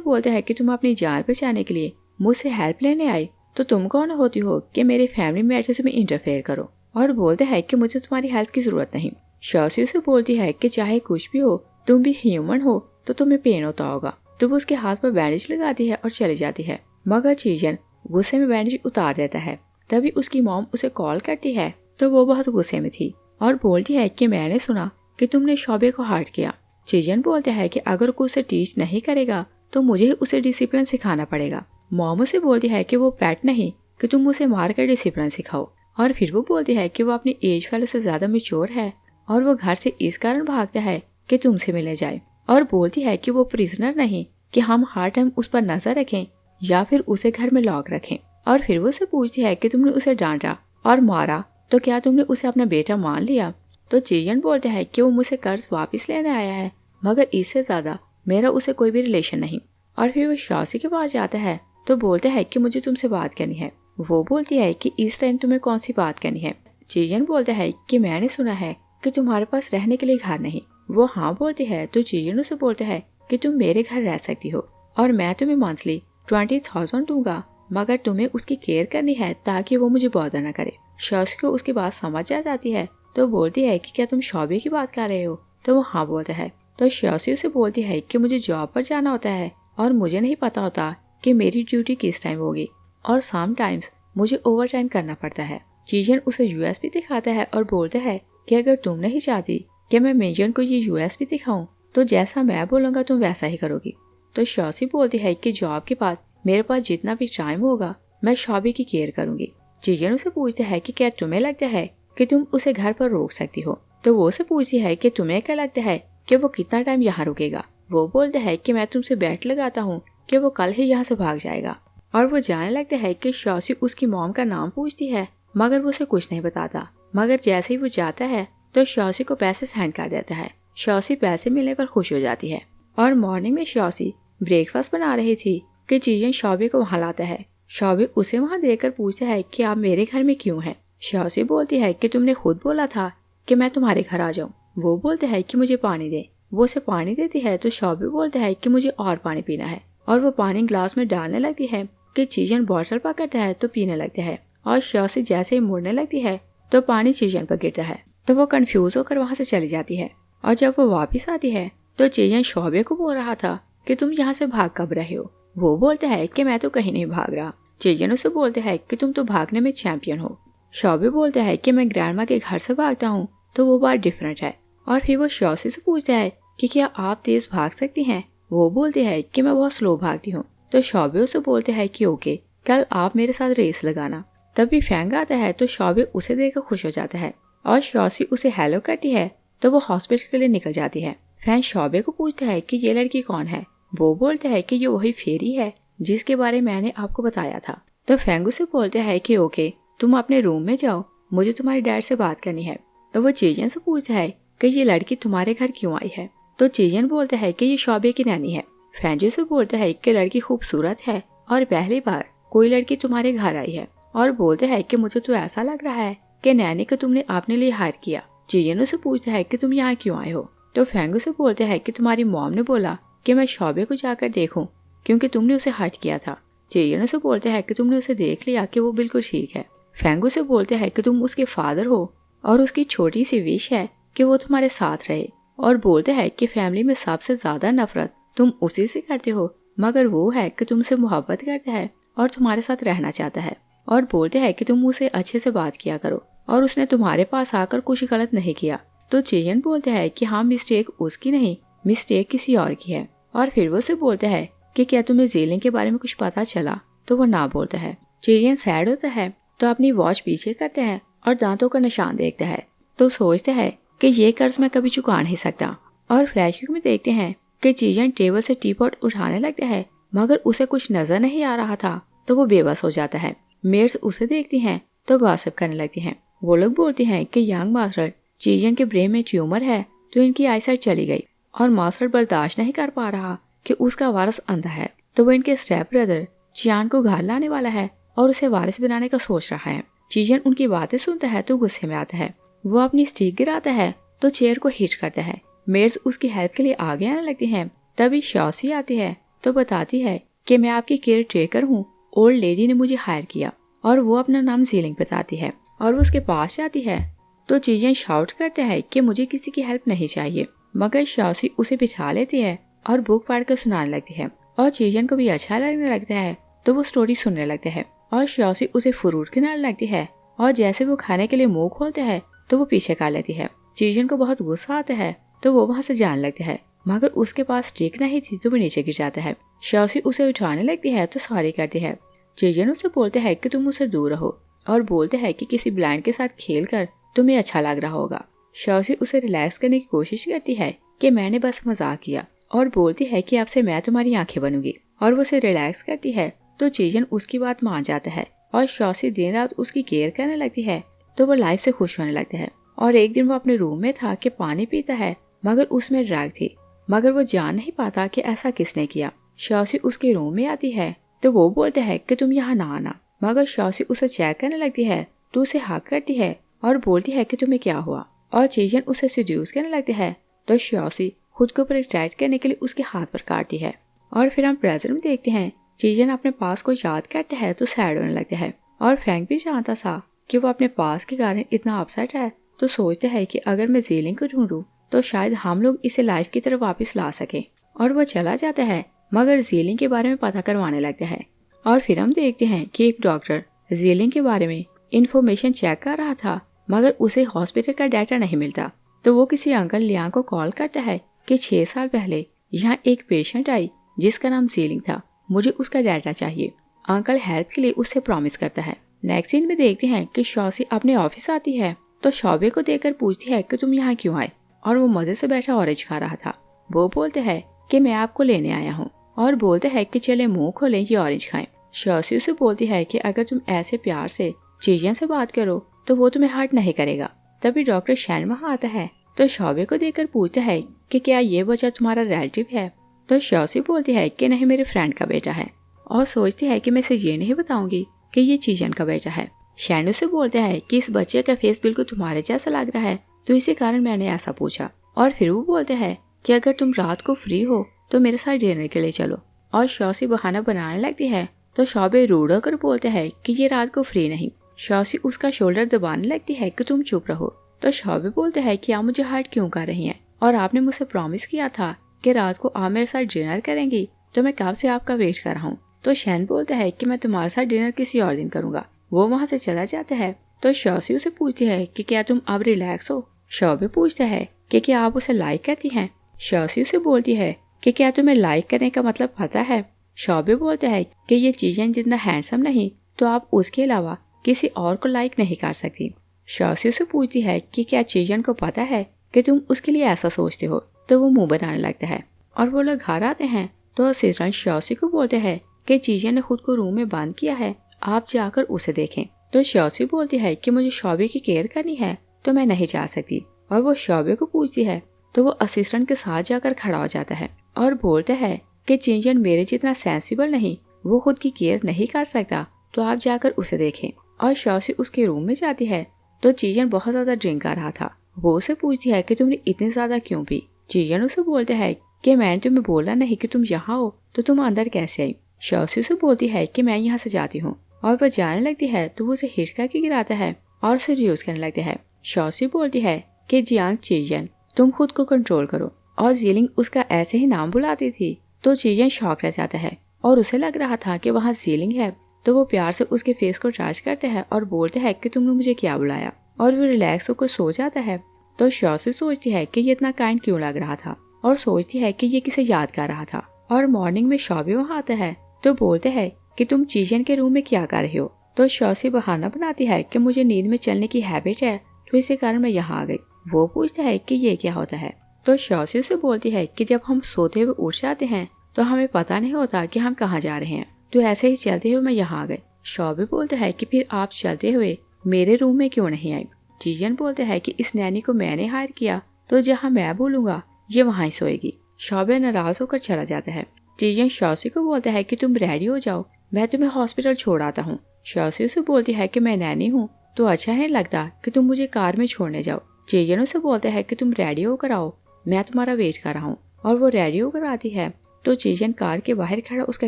बोलता है कि तुम अपनी जान बचाने के लिए मुझसे हेल्प लेने आई, तो तुम कौन होती हो कि मेरे फैमिली मैटर्स में इंटरफेयर करो, और बोलते हैं कि मुझे तुम्हारी हेल्प की जरूरत नहीं। शॉसी उसे बोलती है कि चाहे कुछ भी हो, तुम भी ह्यूमन हो, तो तुम्हें पेन होता होगा। तो वो उसके हाथ पर बैंडेज लगाती है और चली जाती है, मगर चियन गुस्से में बैंडेज उतार देता है। तभी उसकी मॉम उसे कॉल करती है, तो वो बहुत गुस्से में थी और बोलती है कि मैंने सुना कि तुमने शोबे को हर्ट किया। चियन बोलता है कि अगर कोई उसे टीच नहीं करेगा तो मुझे उसे डिसिप्लिन सिखाना पड़ेगा। मॉम उसे बोलती है कि वो पेट नहीं कि तुम उसे मार कर डिसिप्लिन सिखाओ। और फिर वो बोलती है कि वो अपनी एज वालों से ज्यादा मैच्योर है और वो घर से इस कारण भागता है कि तुमसे मिलने जाए, और बोलती है कि वो प्रिजनर नहीं कि हम हर टाइम उस पर नजर रखें या फिर उसे घर में लॉक रखें। और फिर वो उसे पूछती है कि तुमने उसे डांटा और मारा तो क्या तुमने उसे अपना बेटा मान लिया। तो चियन बोलता है कि वो मुझसे कर्ज वापस लेने आया है, मगर इससे ज्यादा मेरा उसे कोई भी रिलेशन नहीं। और फिर वो शॉसी के पास जाता है तो बोलता है कि मुझे तुमसे बात करनी है। वो बोलती है कि इस टाइम तुम्हें कौन सी बात करनी है। चियन बोलता है कि मैंने सुना है कि तुम्हारे पास रहने के लिए घर नहीं। वो हाँ बोलती है तो चियन उसे बोलता है कि तुम मेरे घर रह सकती हो और मैं तुम्हें मंथली 20,000 दूंगा, मगर तुम्हें उसकी केयर करनी है ताकि वो मुझे बॉदर न करे। शॉसी को उसकी बात समझ आ जाती है तो बोलती है कि क्या तुम शोबे की बात कर रहे हो। तो वो हाँ बोलता है। तो शॉसी उसे बोलती है कि मुझे जॉब पर जाना होता है और मुझे नहीं पता होता कि मेरी ड्यूटी किस टाइम होगी, और सम टाइम्स मुझे ओवर टाइम करना पड़ता है। चियन उसे यूएस भी दिखाता है और बोलता है कि अगर तुम नहीं चाहती कि मैं मेजन को ये यूएस भी दिखाऊं तो जैसा मैं बोलूँगा तुम वैसा ही करोगी। तो शॉसी बोलती है कि जॉब के बाद मेरे पास जितना भी टाइम होगा मैं शोबे की केयर करूंगी। चियन उसे पूछता है कि क्या तुम्हें लगता है कि तुम उसे घर पर रोक सकती हो। तो वो उसे पूछती है कि तुम्हें क्या लगता है कि वो कितना टाइम यहाँ रुकेगा। वो बोलता है कि मैं तुमसे बेट लगाता हूँ कि वो कल ही यहाँ से भाग जाएगा। और वो जाने लगता है कि शॉसी उसकी मॉम का नाम पूछती है, मगर वो उसे कुछ नहीं बताता। मगर जैसे ही वो जाता है तो शॉसी को पैसे सेंड कर देता है। शॉसी पैसे मिलने पर खुश हो जाती है और मॉर्निंग में शॉसी ब्रेकफास्ट बना रही थी कि चियन शोबे को वहाँ लाता है। शोबे उसे वहाँ देखकर पूछता है कि आप मेरे घर में क्यों हैं। शॉसी बोलती है कि तुमने खुद बोला था कि मैं तुम्हारे घर आ जाऊँ। वो बोलते है कि मुझे पानी दे। वो उसे पानी देती है तो शोबे बोलता है कि मुझे और पानी पीना है, और वो पानी ग्लास में डालने लगती है कि चियन बॉटल पकड़ता है तो पीने लगता है। और शॉसी जैसे ही मुड़ने लगती है तो पानी चियन पर गिरता है, तो वो कंफ्यूज होकर वहाँ से चली जाती है। और जब वो वापस आती है तो चियन शोबे को बोल रहा था कि तुम यहाँ से भाग कब रहे हो। वो बोलता है कि मैं तो कहीं नहीं भाग रहा। चियन उसे बोलता है कि तुम तो भागने में चैंपियन हो। शोबे बोलता है कि मैं ग्रैंडमा के घर से भागता हूँ, तो वो बात डिफरेंट है। और फिर वो शॉसी से पूछता है कि क्या आप तेज भाग सकती हैं। वो बोलती है कि मैं बहुत स्लो भागती हूँ। तो शोबे उसे बोलते हैं कि ओके, कल आप मेरे साथ रेस लगाना। तभी फैंग आता है तो शोबे उसे देखकर खुश हो जाता है और शॉसी उसे हेलो करती है तो वो हॉस्पिटल के लिए निकल जाती है। फैंग शोबे को पूछता है कि ये लड़की कौन है। वो बोलता है कि ये वही फेरी है जिसके बारे में मैंने आपको बताया था। तो फैंग उसे बोलता है कि ओके, तुम अपने रूम में जाओ, मुझे तुम्हारे डैड से बात करनी है। तो वो चियन से पूछता है कि ये लड़की तुम्हारे घर क्यों आई है। तो चियन बोलता है कि ये शोबे की नैनी है। फैंग से बोलता है कि लड़की खूबसूरत है और पहली बार कोई लड़की तुम्हारे घर आई है, और बोलता है कि मुझे तो ऐसा लग रहा है कि नैनी को तुमने अपने लिए हायर किया। चियन से पूछता है कि तुम यहाँ क्यों आए हो। तो फैंग से बोलता है कि तुम्हारी मॉम ने बोला कि मैं शोबे को जाकर देखूं क्योंकि तुमने उसे हर्ट किया था। चियन से बोलता है कि तुमने उसे देख लिया कि वो बिल्कुल ठीक है। फैंग से बोलता है कि तुम उसके फादर हो और उसकी छोटी सी विश है कि वो तुम्हारे साथ रहे, और बोलते हैं कि फैमिली में सबसे ज्यादा नफरत तुम उसी से करते हो, मगर वो है कि तुमसे मोहब्बत करता है और तुम्हारे साथ रहना चाहता है, और बोलते हैं कि तुम उसे अच्छे से बात किया करो और उसने तुम्हारे पास आकर कुछ गलत नहीं किया। तो चियन बोलता है कि हाँ, मिस्टेक उसकी नहीं, मिस्टेक किसी और की है। और फिर वो उसे बोलता है कि क्या तुम्हें जेलिंग के बारे में कुछ पता चला। तो वो ना बोलता है। चियन सैड होता है तो अपनी वॉच पीछे करता है और दांतों का निशान देखता है, तो सोचता है कि ये कर्ज मैं कभी चुका नहीं सकता। और फ्लैशबैक में देखते हैं कि चियन टेबल से टीपॉट उठाने लगता है, मगर उसे कुछ नजर नहीं आ रहा था, तो वो बेबस हो जाता है। मेड्स उसे देखती हैं तो गॉसिप करने लगती हैं। वो लोग बोलते हैं कि यंग मास्टर चियन के ब्रेन में ट्यूमर है तो इनकी आईसाइट चली गई, और मास्टर बर्दाश्त नहीं कर पा रहा कि उसका वारिस अंधा है, तो वो इनके स्टेप ब्रदर चियान को घर लाने वाला है और उसे वारिस बनाने का सोच रहा है। चियन उनकी बातें सुनता है तो गुस्से में आता है। वो अपनी स्टिक गिराता है तो चेयर को हिट करता है। मेड्स उसकी हेल्प के लिए आगे आने लगती हैं। तभी शॉसी आती है तो बताती है कि मैं आपकी केयर टेकर हूँ, ओल्ड लेडी ने मुझे हायर किया, और वो अपना नाम जीलिंग बताती है। और वो उसके पास जाती है तो चीजें शाउट करते हैं कि मुझे किसी की हेल्प नहीं चाहिए, मगर शॉसी उसे बिछा लेती है और बुक पढ़ कर सुनाने लगती है। और चीजन को भी अच्छा लगने लगता है तो वो स्टोरी सुनने लगते हैं। और शॉसी उसे फ्रूट खिलाने लगती है, और जैसे वो खाने के लिए मुंह खोलते हैं तो वो पीछे कर लेती है। चीजन को बहुत गुस्सा आता है तो वो वहाँ से जाने लगती है, मगर उसके पास स्टिक नहीं थी तो वो नीचे गिर जाता है। शॉसी उसे उठाने लगती है तो सॉरी करती है। चीजन उसे बोलते हैं कि तुम मुझसे दूर रहो, और बोलते हैं कि किसी ब्लाइंड के साथ खेल कर तुम्हें अच्छा लग रहा होगा। शॉसी उसे रिलैक्स करने की कोशिश करती है कि मैंने बस मजाक किया, और बोलती है कि अब से मैं तुम्हारी आंखें बनूंगी, और वो उसे रिलैक्स करती है तो चीजन उसकी बात मान जाता है। और शॉसी दिन रात उसकी केयर करने लगती है तो वो लाइफ से खुश होने लगता है। और एक दिन वो अपने रूम में था कि पानी पीता है, मगर उसमें ड्रग थी, मगर वो जान नहीं पाता कि ऐसा किसने किया। शॉसी उसके रूम में आती है तो वो बोलते हैं कि तुम यहाँ ना आना, मगर शॉसी उसे चेक करने लगती है तो उसे हक करती है और बोलती है कि तुम्हें क्या हुआ। और चीजन उसे सिड्यूस करने लगती है तो शॉसी खुद को प्रोटेक्ट करने के लिए उसके हाथ पर काटती है। और फिर हम प्रेजेंट में देखते हैं चीजन अपने पास को याद करता है तो सैड होने लगता है। और फ्रैंक भी जानता था कि वो अपने पास के कारण इतना अपसेट है, तो सोचता है कि अगर मैं जीलिंग को ढूंढूं तो शायद हम लोग इसे लाइफ की तरफ वापस ला सके। और वो चला जाता है, मगर जीलिंग के बारे में पता करवाने लगता है। और फिर हम देखते हैं कि एक डॉक्टर जीलिंग के बारे में इंफॉर्मेशन चेक कर रहा था, मगर उसे हॉस्पिटल का डाटा नहीं मिलता। तो वो किसी अंकल लियांग को कॉल करता है कि 6 साल पहले यहाँ एक पेशेंट आई जिसका नाम जीलिंग था, मुझे उसका डाटा चाहिए। अंकल हेल्प के लिए उससे प्रॉमिस करता है। नेक्स्ट सीन में देखते हैं कि शॉसी अपने ऑफिस आती है तो शोबे को देखकर पूछती है कि तुम यहाँ क्यों आए, और वो मजे से बैठा ऑरेंज खा रहा था। वो बोलते हैं कि मैं आपको लेने आया हूँ, और बोलते हैं कि चले मुंह खोलें ये ऑरेंज खाएं। शॉसी उसे बोलती है कि अगर तुम ऐसे प्यार से चीजन से बात करो तो वो तुम्हें हर्ट नहीं करेगा। तभी डॉक्टर शैन वहाँ आता है तो शोबे को देखकर पूछता है कि क्या ये बच्चा तुम्हारा रिलेटिव है। तो शॉसी बोलती है कि नहीं, मेरे फ्रेंड का बेटा है, और सोचती है कि मैं इसे ये नहीं बताऊंगी कि ये चीजन का बेटा है। शैंडू से बोलता है कि इस बच्चे का फेस बिल्कुल तुम्हारे जैसा लग रहा है, तो इसी कारण मैंने ऐसा पूछा। और फिर वो बोलते हैं कि अगर तुम रात को फ्री हो तो मेरे साथ डिनर के लिए चलो। और शॉसी बहाना बनाने लगती है तो शोबे रूड होकर बोलते हैं कि ये रात को फ्री नहीं। शॉसी उसका शोल्डर दबाने लगती है कि तुम चुप रहो। तो शोबे बोलते हैं कि आप मुझे हर्ट क्यों कर रही हैं, और आपने मुझसे प्रॉमिस किया था कि रात को आप मेरे साथ डिनर करेंगी, तो मैं कब से आपका वेट कर रहा हूँ। तो शैन बोलता है कि मैं तुम्हारे साथ डिनर किसी और दिन करूंगा। वो वहाँ से चला जाता है। तो शॉसी उसे पूछती है कि क्या तुम अब रिलैक्स हो। शोबे पूछता है कि क्या आप उसे लाइक करती हैं। शॉसी उसे बोलती है कि क्या तुम्हें लाइक करने का मतलब पता है। शोबे बोलता है कि ये चीजें जितना हैंडसम नहीं तो आप उसके अलावा किसी और को लाइक नहीं कर सकती। शॉसी उसे पूछती है कि क्या चीजन को पता है कि तुम उसके लिए ऐसा सोचते हो। तो वो मुंह बनाने लगता है। और वो लोग घर आते हैं तो असिस्टेंट शॉसी को बोलते हैं कि चीजन ने खुद को रूम में बंद किया है, आप जाकर उसे देखें। तो शॉसी बोलती है कि मुझे शोबे की केयर करनी है तो मैं नहीं जा सकती। और वो शोबे को पूछती है तो वो असिस्टेंट के साथ जाकर खड़ा हो जाता है और बोलता है कि चीजन मेरे जितना सेंसिबल नहीं, वो खुद की केयर नहीं कर सकता, तो आप जाकर उसे देखें। और शॉसी उसके रूम में जाती है तो चीजन बहुत ज्यादा ड्रिंक कर रहा था। वो उसे पूछती है कि तुमने इतनी ज्यादा क्यों पी। चीजन उसे बोलते है कि मैंने तुम्हें बोला नहीं कि तुम यहाँ हो, तो तुम अंदर कैसे आई। शॉसी उसे बोलती है कि मैं यहाँ से जाती हूँ, और वह जाने लगती है तो वो उसे हिचका के गिराता है और उसे यूज करने लगते हैं। शॉसी बोलती है कि जियांग चीजन तुम खुद को कंट्रोल करो, और जीलिंग उसका ऐसे ही नाम बुलाती थी। तो चीजन शॉक रह जाता है और उसे लग रहा था कि वहाँ जीलिंग है। तो वो प्यार से उसके फेस को टच करते हैं और बोलते हैं कि तुमने मुझे क्या बुलाया, और वो रिलैक्स होकर सो जाता है। तो शॉसी सोचती है कि ये इतना काइंड क्यों लग रहा था, और सोचती है कि ये किसे याद कर रहा था। और मॉर्निंग में शोबे वहाँ आता है तो बोलते हैं कि तुम चीजन के रूम में क्या कर रहे हो। तो शॉसी बहाना बनाती है कि मुझे नींद में चलने की हैबिट है, तो इसी कारण मैं यहाँ आ गई। वो पूछता है कि ये क्या होता है। तो शॉसी उसे बोलती है कि जब हम सोते हुए उठ जाते हैं तो हमें पता नहीं होता कि हम कहाँ जा रहे हैं, तो ऐसे ही चलते हुए मैं यहाँ आ गई। शोबे बोलता है कि फिर आप चलते हुए मेरे रूम में क्यों नहीं आई। चीजन बोलते हैं कि इस नैनी को मैंने हायर किया, तो जहाँ मैं बोलूंगा ये वहाँ ही सोएगी। शोबे नाराज होकर चला जाता है। चीजन शॉसी को बोलता है कि तुम रेडी हो जाओ, मैं तुम्हें हॉस्पिटल छोड़ आता हूँ। शॉसी उसे बोलती है कि मैं नैनी हूँ तो अच्छा नहीं लगता कि तुम मुझे कार में छोड़ने जाओ। चीजन उसे बोलता है कि तुम रेडी होकर आओ, मैं तुम्हारा वेट कर रहा हूँ। और वो रेडी होकर आती है तो चीजन कार के बाहर खड़ा उसका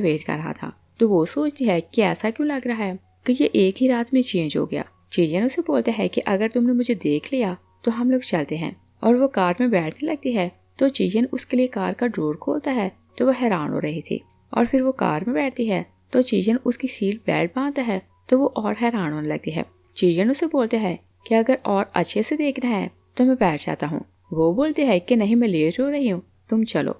वेट कर रहा था। तो वो सोचती है कि ऐसा क्यों लग रहा है कि ये एक ही रात में चेंज हो गया। चीजन उसे बोलता है कि अगर तुमने मुझे देख लिया तो हम लोग चलते हैं। और वो कार में बैठने लगती है तो चीजन उसके लिए कार का डोर खोलता है तो वो हैरान हो रही थी। और फिर वो कार में बैठती है तो चीजन उसकी सीट बेल्ट बांधता है तो वो और हैरान होने लगती है। चीजन उसे बोलते हैं कि अगर और अच्छे से देखना है तो मैं बैठ जाता हूँ। वो बोलती है कि नहीं, मैं लेट हो रही हूँ, तुम चलो।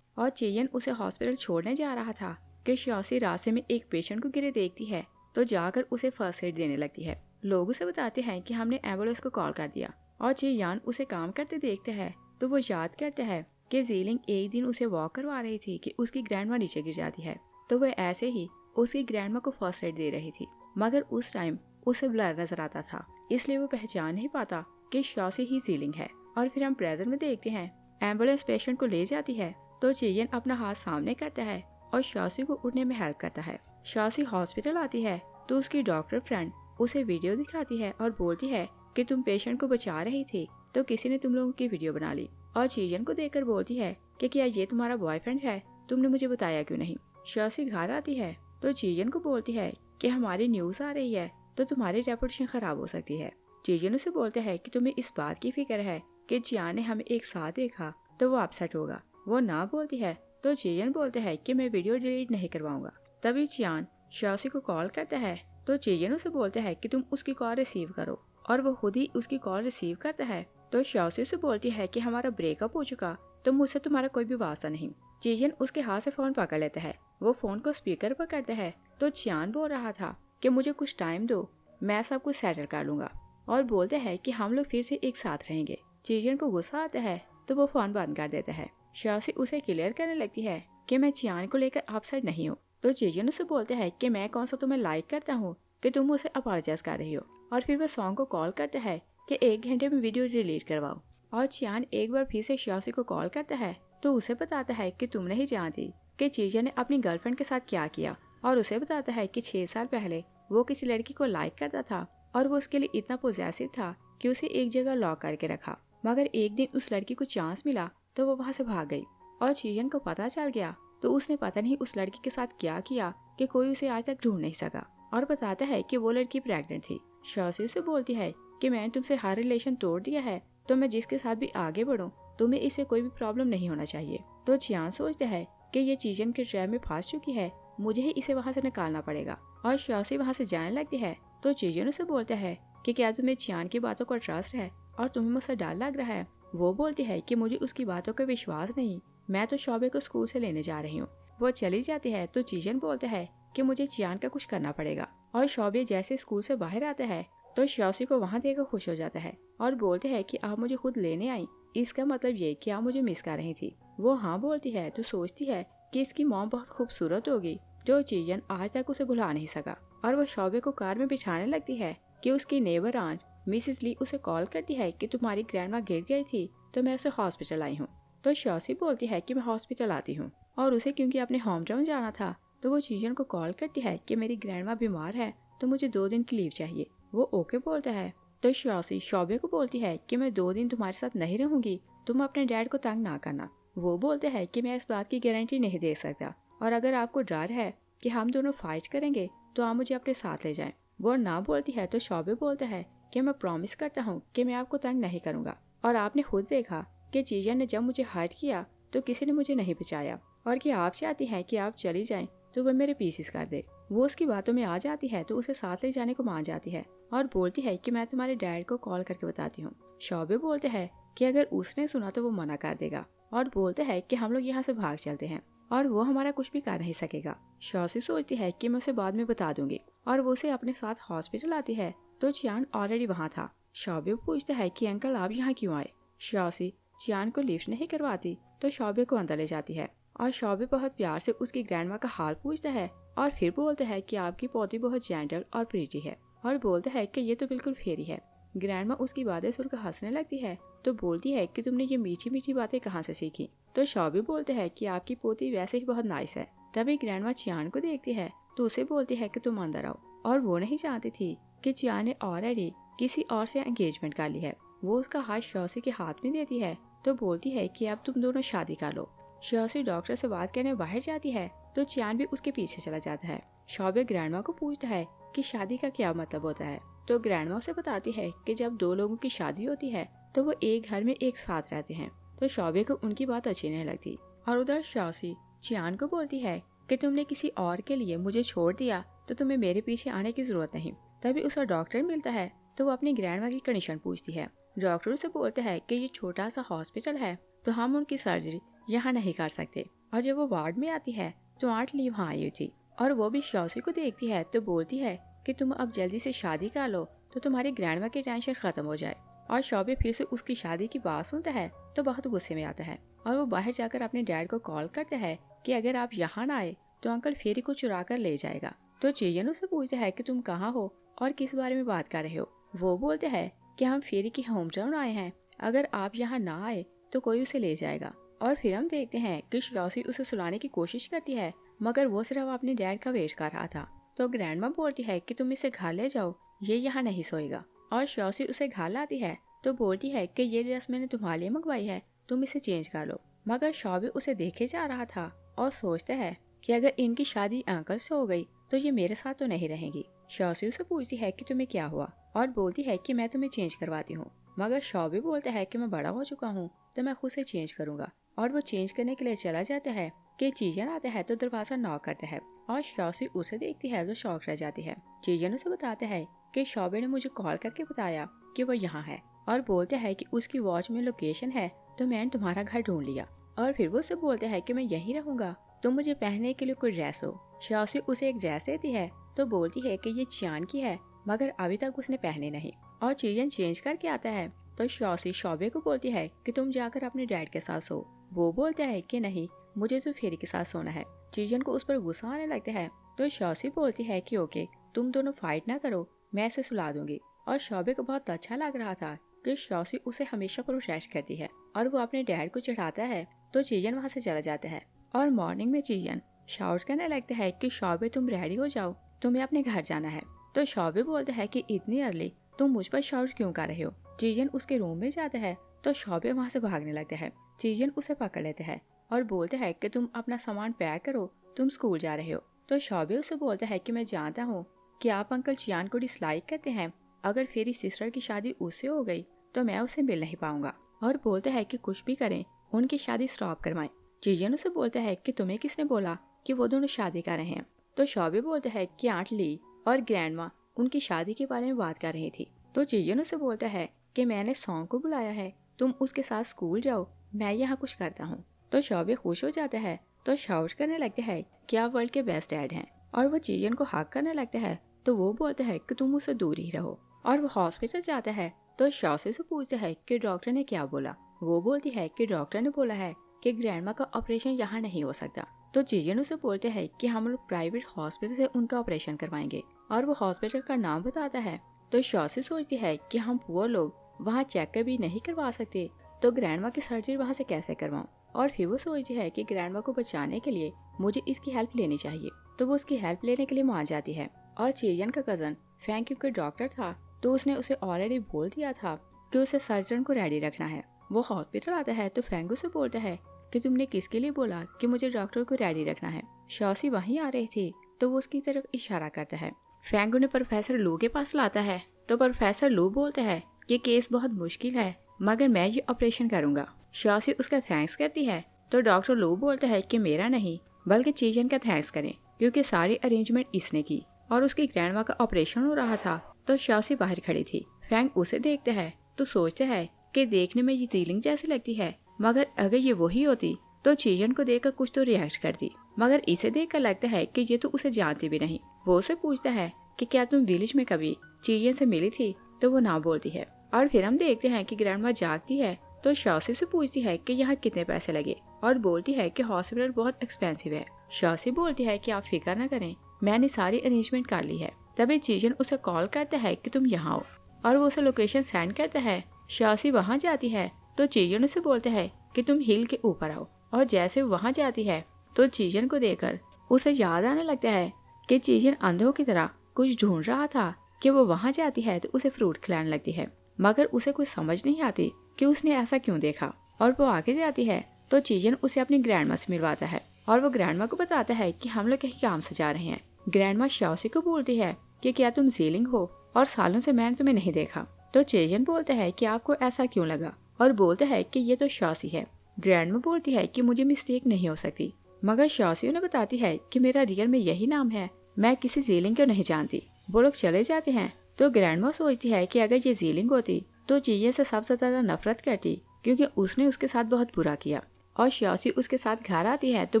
और चीजन उसे हॉस्पिटल छोड़ने जा रहा था कि श्योसी रास्ते में एक पेशेंट को गिरे देखती है तो जाकर उसे फर्स्ट एड देने लगती है। लोग उसे बताते हैं कि हमने एम्बुलेंस को कॉल कर दिया। और चियान उसे काम करते देखते हैं तो वो याद करते हैं कि जीलिंग एक दिन उसे वॉक करवा रही थी कि उसकी ग्रैंडमा नीचे गिर जाती है तो वह ऐसे ही उसकी ग्रैंडमा को फर्स्ट एड दे रही थी। मगर उस टाइम उसे ब्लर नजर आता था, इसलिए वो पहचान नहीं पाता कि श्योसी ही जीलिंग है। और फिर हम प्रेजेंट में देखते हैं एम्बुलेंस पेशेंट को ले जाती है तो चियन अपना हाथ सामने करता है और श्योसी को उठने में हेल्प करता है। श्योसी हॉस्पिटल आती है तो उसकी डॉक्टर फ्रेंड उसे वीडियो दिखाती है और बोलती है कि तुम पेशेंट को बचा रही थी तो किसी ने तुम लोगों की वीडियो बना ली। और चियन को देखकर बोलती है कि क्या ये तुम्हारा बॉयफ्रेंड है, तुमने मुझे बताया क्यों नहीं। श्योसी घर आती है तो चियन को बोलती है कि हमारी न्यूज आ रही है तो तुम्हारी रेपुटेशन खराब हो सकती है। चियन उसे बोलते हैं कि तुम्हें इस बात की फिक्र है कि चियान ने हमें एक साथ देखा तो वो अपसेट होगा। वो ना बोलती है तो चियन बोलते हैं कि मैं वीडियो डिलीट नहीं करवाऊंगा। तभी चियान श्योसी को कॉल करता है तो चियन उसे बोलते हैं कि तुम उसकी कॉल रिसीव करो। और वो खुद ही उसकी कॉल रिसीव करता है तो श्योसी से बोलती है कि हमारा ब्रेकअप हो चुका तो मुझसे तुम्हारा कोई भी वास्ता नहीं। चियन उसके हाथ से फोन पकड़ लेता है। वो फोन को स्पीकर पर करता है तो चियान बोल रहा था कि मुझे कुछ टाइम दो, मैं सब कुछ सेटल कर लूंगा। और बोलते हैं कि हम लोग फिर से एक साथ रहेंगे। चियन को गुस्सा आता है तो वो फोन बंद कर देता है। श्योसी उसे क्लियर करने लगती है कि मैं चियान को लेकर अपसेट नहीं हूँ। तो चियन उसे बोलते हैं कि मैं कौन सा तुम्हें लाइक करता हूँ कि तुम उसे अपोलोजाइज कर रही हो। और फिर वह सॉन्ग को कॉल करता है कि 1 घंटे में वीडियो डिलीट करवाओ। और चियान एक बार फिर से श्योसी को कॉल करता है तो उसे बताता है कि तुम नहीं जानती कि चियन ने अपनी गर्लफ्रेंड के साथ क्या किया। और उसे बताता है कि 6 साल पहले वो किसी लड़की को लाइक करता था और वो उसके लिए इतना पोजेसिव था कि उसे एक जगह लॉक करके रखा। मगर एक दिन उस लड़की को चांस मिला तो वो वहाँ से भाग गई। और चियन को पता चल गया तो उसने पता नहीं उस लड़की के साथ क्या किया कि कोई उसे आज तक ढूंढ नहीं सका। और बताता है कि वो लड़की प्रेग्नेंट थी। श्योसी से बोलती है कि मैंने तुमसे हर रिलेशन तोड़ दिया है तो मैं जिसके साथ भी आगे बढ़ूं तुम्हें इससे कोई भी प्रॉब्लम नहीं होना चाहिए। तो चियान सोचता है कि ये चियन के ट्रैप में फंस चुकी है, मुझे ही इसे वहाँ से निकालना पड़ेगा। और श्योसी वहाँ से जाने लगती है तो चियन उसे बोलता है कि क्या तुम्हें चियान की बातों का ट्रस्ट है और तुम्हें मुझसे डर लग रहा है। वो बोलती है कि मुझे उसकी बातों का विश्वास नहीं, मैं तो शोबे को स्कूल से लेने जा रही हूँ। वो चली जाती है तो चियन बोलता है कि मुझे चियान का कुछ करना पड़ेगा। और शोबे जैसे स्कूल से बाहर आता है तो श्योसी को वहाँ देखकर खुश हो जाता है और बोलते हैं कि आप मुझे खुद लेने आई, इसका मतलब ये कि आप मुझे मिस कर रही थी। वो हाँ बोलती है तो सोचती है कि इसकी मॉम बहुत खूबसूरत होगी जो चियन आज तक उसे भुला नहीं सका। और वो शोबे को कार में बिछाने लगती है कि उसकी नेबर आंट मिसिस ली उसे कॉल करती है कि तुम्हारी ग्रैंडमा गिर गई थी तो मैं उसे हॉस्पिटल आई हूँ। तो श्योसी बोलती है कि मैं हॉस्पिटल आती हूँ। और उसे क्योंकि अपने होम टाउन जाना था तो वो चियन को कॉल करती है कि मेरी ग्रैंडमा बीमार है तो मुझे 2 दिन की लीव चाहिए। वो ओके बोलता है। तो श्योसी शोबे को बोलती है कि मैं 2 दिन तुम्हारे साथ नहीं रहूंगी, तुम अपने डैड को तंग ना करना। वो बोलते हैं कि मैं इस बात की गारंटी नहीं दे सकता और अगर आपको डर है कि हम दोनों फाइट करेंगे तो आप मुझे अपने साथ ले जाएं। वो ना बोलती है तो शोबे बोलता है कि मैं प्रॉमिस करता हूँ कि मैं आपको तंग नहीं करूँगा। और आपने खुद देखा कि चियन ने जब मुझे हर्ट किया तो किसी ने मुझे नहीं बचाया और कि आप चाहती हैं कि आप चली जाएं तो वह मेरे पीसेस कर दे। वो उसकी बातों में आ जाती है तो उसे साथ ले जाने को मान जाती है और बोलती है कि मैं तुम्हारे डैड को कॉल करके बताती हूँ। शोबे बोलते हैं कि अगर उसने सुना तो वो मना कर देगा और बोलते हैं कि हम लोग यहाँ से भाग चलते हैं और वो हमारा कुछ भी कर नहीं सकेगा। श्योसी सोचती है कि मैं उसे बाद में बता दूंगी और वो उसे अपने साथ हॉस्पिटल आती है तो चियान ऑलरेडी वहाँ था। शोबे पूछता है कि अंकल आप यहाँ क्यों आए। श्योसी चियान को लिफ्ट नहीं करवाती तो शोबे को अंदर ले जाती है और शोबे बहुत प्यार से उसकी ग्रैंडमा का हाल पूछता है और फिर बोलता है कि आपकी पोती बहुत जेंटल और प्रीटी है और बोलता है कि ये तो बिल्कुल फेरी है। ग्रैंडमा उसकी बातें सुनकर हंसने लगती है तो बोलती है कि तुमने ये मीठी मीठी बातें कहाँ से सीखी। तो शोबे बोलते हैं कि आपकी पोती वैसे ही बहुत नाइस है। तभी ग्रैंडमा चियान को देखती है तो उसे बोलती है कि तुम अंदर आओ। और वो नहीं जानती थी कि चियान ने ऑलरेडी किसी और से एंगेजमेंट कर ली है। वो उसका हाथ श्योसी के हाथ में देती है तो बोलती है कि अब तुम दोनों शादी कर लो। शॉसी डॉक्टर से बात करने बाहर जाती है तो चियान भी उसके पीछे चला जाता है। शॉबे ग्रैंडमा को पूछता है कि शादी का क्या मतलब होता है, तो ग्रैंडमा उसे बताती है कि जब दो लोगों की शादी होती है तो वो एक घर में एक साथ रहते हैं। तो शॉबे को उनकी बात अच्छी नहीं लगती और उधर शॉसी चियान को बोलती है कि तुमने किसी और के लिए मुझे छोड़ दिया तो तुम्हें मेरे पीछे आने की जरूरत नहीं। तभी उसे डॉक्टर मिलता है तो वो अपनी ग्रैंडमा की कंडीशन पूछती है। डॉक्टर उसे बोलते हैं कि ये छोटा सा हॉस्पिटल है तो हम उनकी सर्जरी यहाँ नहीं कर सकते। और जब वो वार्ड में आती है तो आंट ली वहाँ आई हुई थी और वो भी शॉसी को देखती है तो बोलती है कि तुम अब जल्दी से शादी कर लो तो तुम्हारी ग्रैंडमा की टेंशन खत्म हो जाए। और शॉबे फिर से उसकी शादी की बात सुनता है तो बहुत गुस्से में आता है और वो बाहर जाकर अपने डैड को कॉल करता है कि अगर आप यहाँ ना आए तो अंकल फेरी को चुरा कर ले जाएगा। तो चियन उससे पूछता है कि तुम कहाँ हो और किस बारे में बात कर रहे हो। वो बोलते हैं कि हम फेरी की होम टाउन आए हैं, अगर आप यहाँ ना आए तो कोई उसे ले जाएगा। और फिर हम देखते हैं कि शॉसी उसे सुलाने की कोशिश करती है मगर वो सिर्फ अपने डैड का वेट कर रहा था। तो ग्रैंडमा बोलती है कि तुम इसे घर ले जाओ, ये यहाँ नहीं सोएगा। और शॉसी उसे घर लाती है तो बोलती है कि ये ड्रेस मैंने तुम्हारे लिए मंगवाई है, तुम इसे चेंज कर लो। मगर शॉबे उसे देखे जा रहा था और सोचता है कि अगर इनकी शादी अंकल से हो गई तो ये मेरे साथ तो नहीं रहेंगी। शॉसी उसे पूछती है कि तुम्हें क्या हुआ और बोलती है कि मैं तुम्हें चेंज करवाती हूँ। मगर शॉबे बोलता है कि मैं बड़ा हो चुका हूँ तो मैं खुद से चेंज करूंगा। और वो चेंज करने के लिए चला जाता है कि चियन आता है तो दरवाजा नॉक करता है और शॉसी उसे देखती है तो शॉक रह जाती है। चियन उसे बताता है कि शॉबे ने मुझे कॉल करके बताया कि वो यहाँ है और बोलते हैं कि उसकी वॉच में लोकेशन है तो मैंने तुम्हारा घर ढूंढ लिया। और फिर वो उससे बोलते हैं कि मैं यहीं रहूंगा तो मुझे पहनने के लिए कोई ड्रेस हो। शॉसी उसे एक ड्रेस देती है तो बोलती है कि ये चियान की है मगर अभी तक उसने पहने नहीं। और चियन चेंज करके आता है तो शॉसी शॉबे को बोलती है कि तुम जाकर अपने डैड के साथ सो। वो बोलता है कि नहीं, मुझे तो फेरी के साथ सोना है। चियन को उस पर गुस्सा आने लगता है तो शॉसी बोलती है कि ओके, तुम दोनों फाइट ना करो, मैं इसे सुला दूंगी। और शॉबे को बहुत अच्छा लग रहा था कि शॉसी उसे हमेशा प्रोटेक्ट करती है और वो अपने डैड को चढ़ाता है तो चियन वहाँ से चला जाता है। और मॉर्निंग में चियन शाउट करने लगता है कि शॉबे तुम रेडी हो जाओ, तुम्हें अपने घर जाना है। तो शॉबे बोलता है कि इतनी अर्ली तुम मुझ पर शाउट क्यों कर रहे हो। चियन उसके रूम में जाता है तो शॉबे वहाँ से भागने लगता है। चियन उसे पकड़ लेता है और बोलता है कि तुम अपना सामान पैक करो, तुम स्कूल जा रहे हो। तो शॉबे उसे बोलता है कि मैं जानता हूँ कि आप अंकल चियान को डिसलाइक करते हैं, अगर मेरी सिस्टर की शादी उससे हो गई तो मैं उसे मिल नहीं पाऊंगा। और बोलता है कि कुछ भी करें उनकी शादी स्टॉप करवाएं। चियन उसे बोलता है कि तुम्हें किसने बोला कि वो दोनों शादी कर रहे हैं। तो शॉबे बोलता है कि आंट ली और ग्रैंडमा उनकी शादी के बारे में बात कर रही थी। तो चियन उसे बोलता है कि मैंने सॉन्ग को बुलाया है, तुम उसके साथ स्कूल जाओ, मैं यहाँ कुछ करता हूँ। तो शॉबे खुश हो जाता है तो शाउट करने लगता है कि आप वर्ल्ड के बेस्ट डैड हैं। और वो चियन को हक करने लगता है तो वो बोलता है कि तुम उससे दूर ही रहो। और वो हॉस्पिटल जाता है तो शॉसी से पूछता है कि डॉक्टर ने क्या बोला। वो बोलती है कि डॉक्टर ने बोला है कि ग्रैंडमा का ऑपरेशन यहाँ नहीं हो सकता। तो चियन उसे बोलते हैं कि हम लोग प्राइवेट हॉस्पिटल से उनका ऑपरेशन करवाएंगे और वो हॉस्पिटल का नाम बताता है। तो शॉसी सोचती है कि हम पुअर लोग वहाँ चेकअप भी नहीं करवा सकते तो ग्रैंडमा की सर्जरी वहाँ से कैसे करवाऊं। और फिर वो सोचती है कि ग्रैंडमा को बचाने के लिए मुझे इसकी हेल्प लेनी चाहिए। तो वो उसकी हेल्प लेने के लिए मान जाती है। और चियन का कजन फैंग क्योंकि डॉक्टर था तो उसने उसे ऑलरेडी बोल दिया था कि उसे सर्जन को रेडी रखना है। वो हॉस्पिटल आता है तो फैंग उसे बोलता है कि तुमने किसके लिए बोला कि मुझे डॉक्टर को रेडी रखना है। शॉसी वहीं आ रही थी तो वो उसकी तरफ इशारा करता है। फैंग उन्हें प्रोफेसर लू के पास लाता है तो प्रोफेसर लू बोलता है कि केस बहुत मुश्किल है मगर मैं ये ऑपरेशन करूंगा। शॉसी उसका थैंक्स करती है तो डॉक्टर लू बोलता है कि मेरा नहीं बल्कि चियन का थैंक्स करें क्योंकि सारी अरेंजमेंट इसने की। और उसकी ग्रैंडमा का ऑपरेशन हो रहा था तो शॉसी बाहर खड़ी थी। फैंग उसे देखता है तो सोचता है कि देखने में ये जीलिंग जैसी लगती है मगर अगर ये वही होती तो चियन को देखकर कुछ तो रिएक्ट करती, मगर इसे देखकर लगता है कि ये तो उसे जानती भी नहीं। वो उसे पूछता है कि क्या तुम विलेज में कभी चियन से मिली थी तो वो ना बोलती है। और फिर हम देखते हैं कि ग्रैंडमा जागती है तो शॉसी से पूछती है कि यहाँ कितने पैसे लगे और बोलती है कि हॉस्पिटल बहुत एक्सपेंसिव है। शॉसी बोलती है कि आप फिक्र न करें, मैंने सारी अरेंजमेंट कर ली है। तभी चियन उसे कॉल करता है कि तुम यहाँ आओ और वो उसे लोकेशन सेंड करता है। शॉसी वहाँ जाती है तो चियन उसे बोलता है कि तुम हिल के ऊपर आओ। और जैसे वहाँ जाती है तो चियन को देखकर उसे याद आने लगता है कि चियन अंधों की तरह कुछ ढूंढ रहा था कि वो वहाँ जाती है तो उसे फ्रूट खिलाने लगती है, मगर उसे कुछ समझ नहीं आती कि उसने ऐसा क्यों देखा। और वो आगे जाती है तो चीजन उसे अपनी ग्रैंडमा से मिलवाता है और वो ग्रैंडमा को बताता है कि हम लोग कहीं काम से जा रहे हैं। ग्रैंडमा शाओसी को बोलती है कि क्या तुम जीलिंग हो और सालों से मैंने तुम्हें नहीं देखा। तो चेजन बोलता है कि आपको ऐसा क्यों लगा और बोलता है कि ये तो शाओसी है। ग्रैंडमा बोलती है कि मुझे मिस्टेक नहीं हो सकती, मगर शाओसी उन्हें बताती है कि मेरा रियल में यही नाम है, मैं किसी जीलिंग को नहीं जानती। वो लोग चले जाते हैं तो ग्रैंडमा सोचती है कि अगर ये जीलिंग होती तो चीजें से सबसे ज्यादा नफरत करती क्योंकि उसने उसके साथ बहुत बुरा किया। और शाओसी उसके साथ घर आती है तो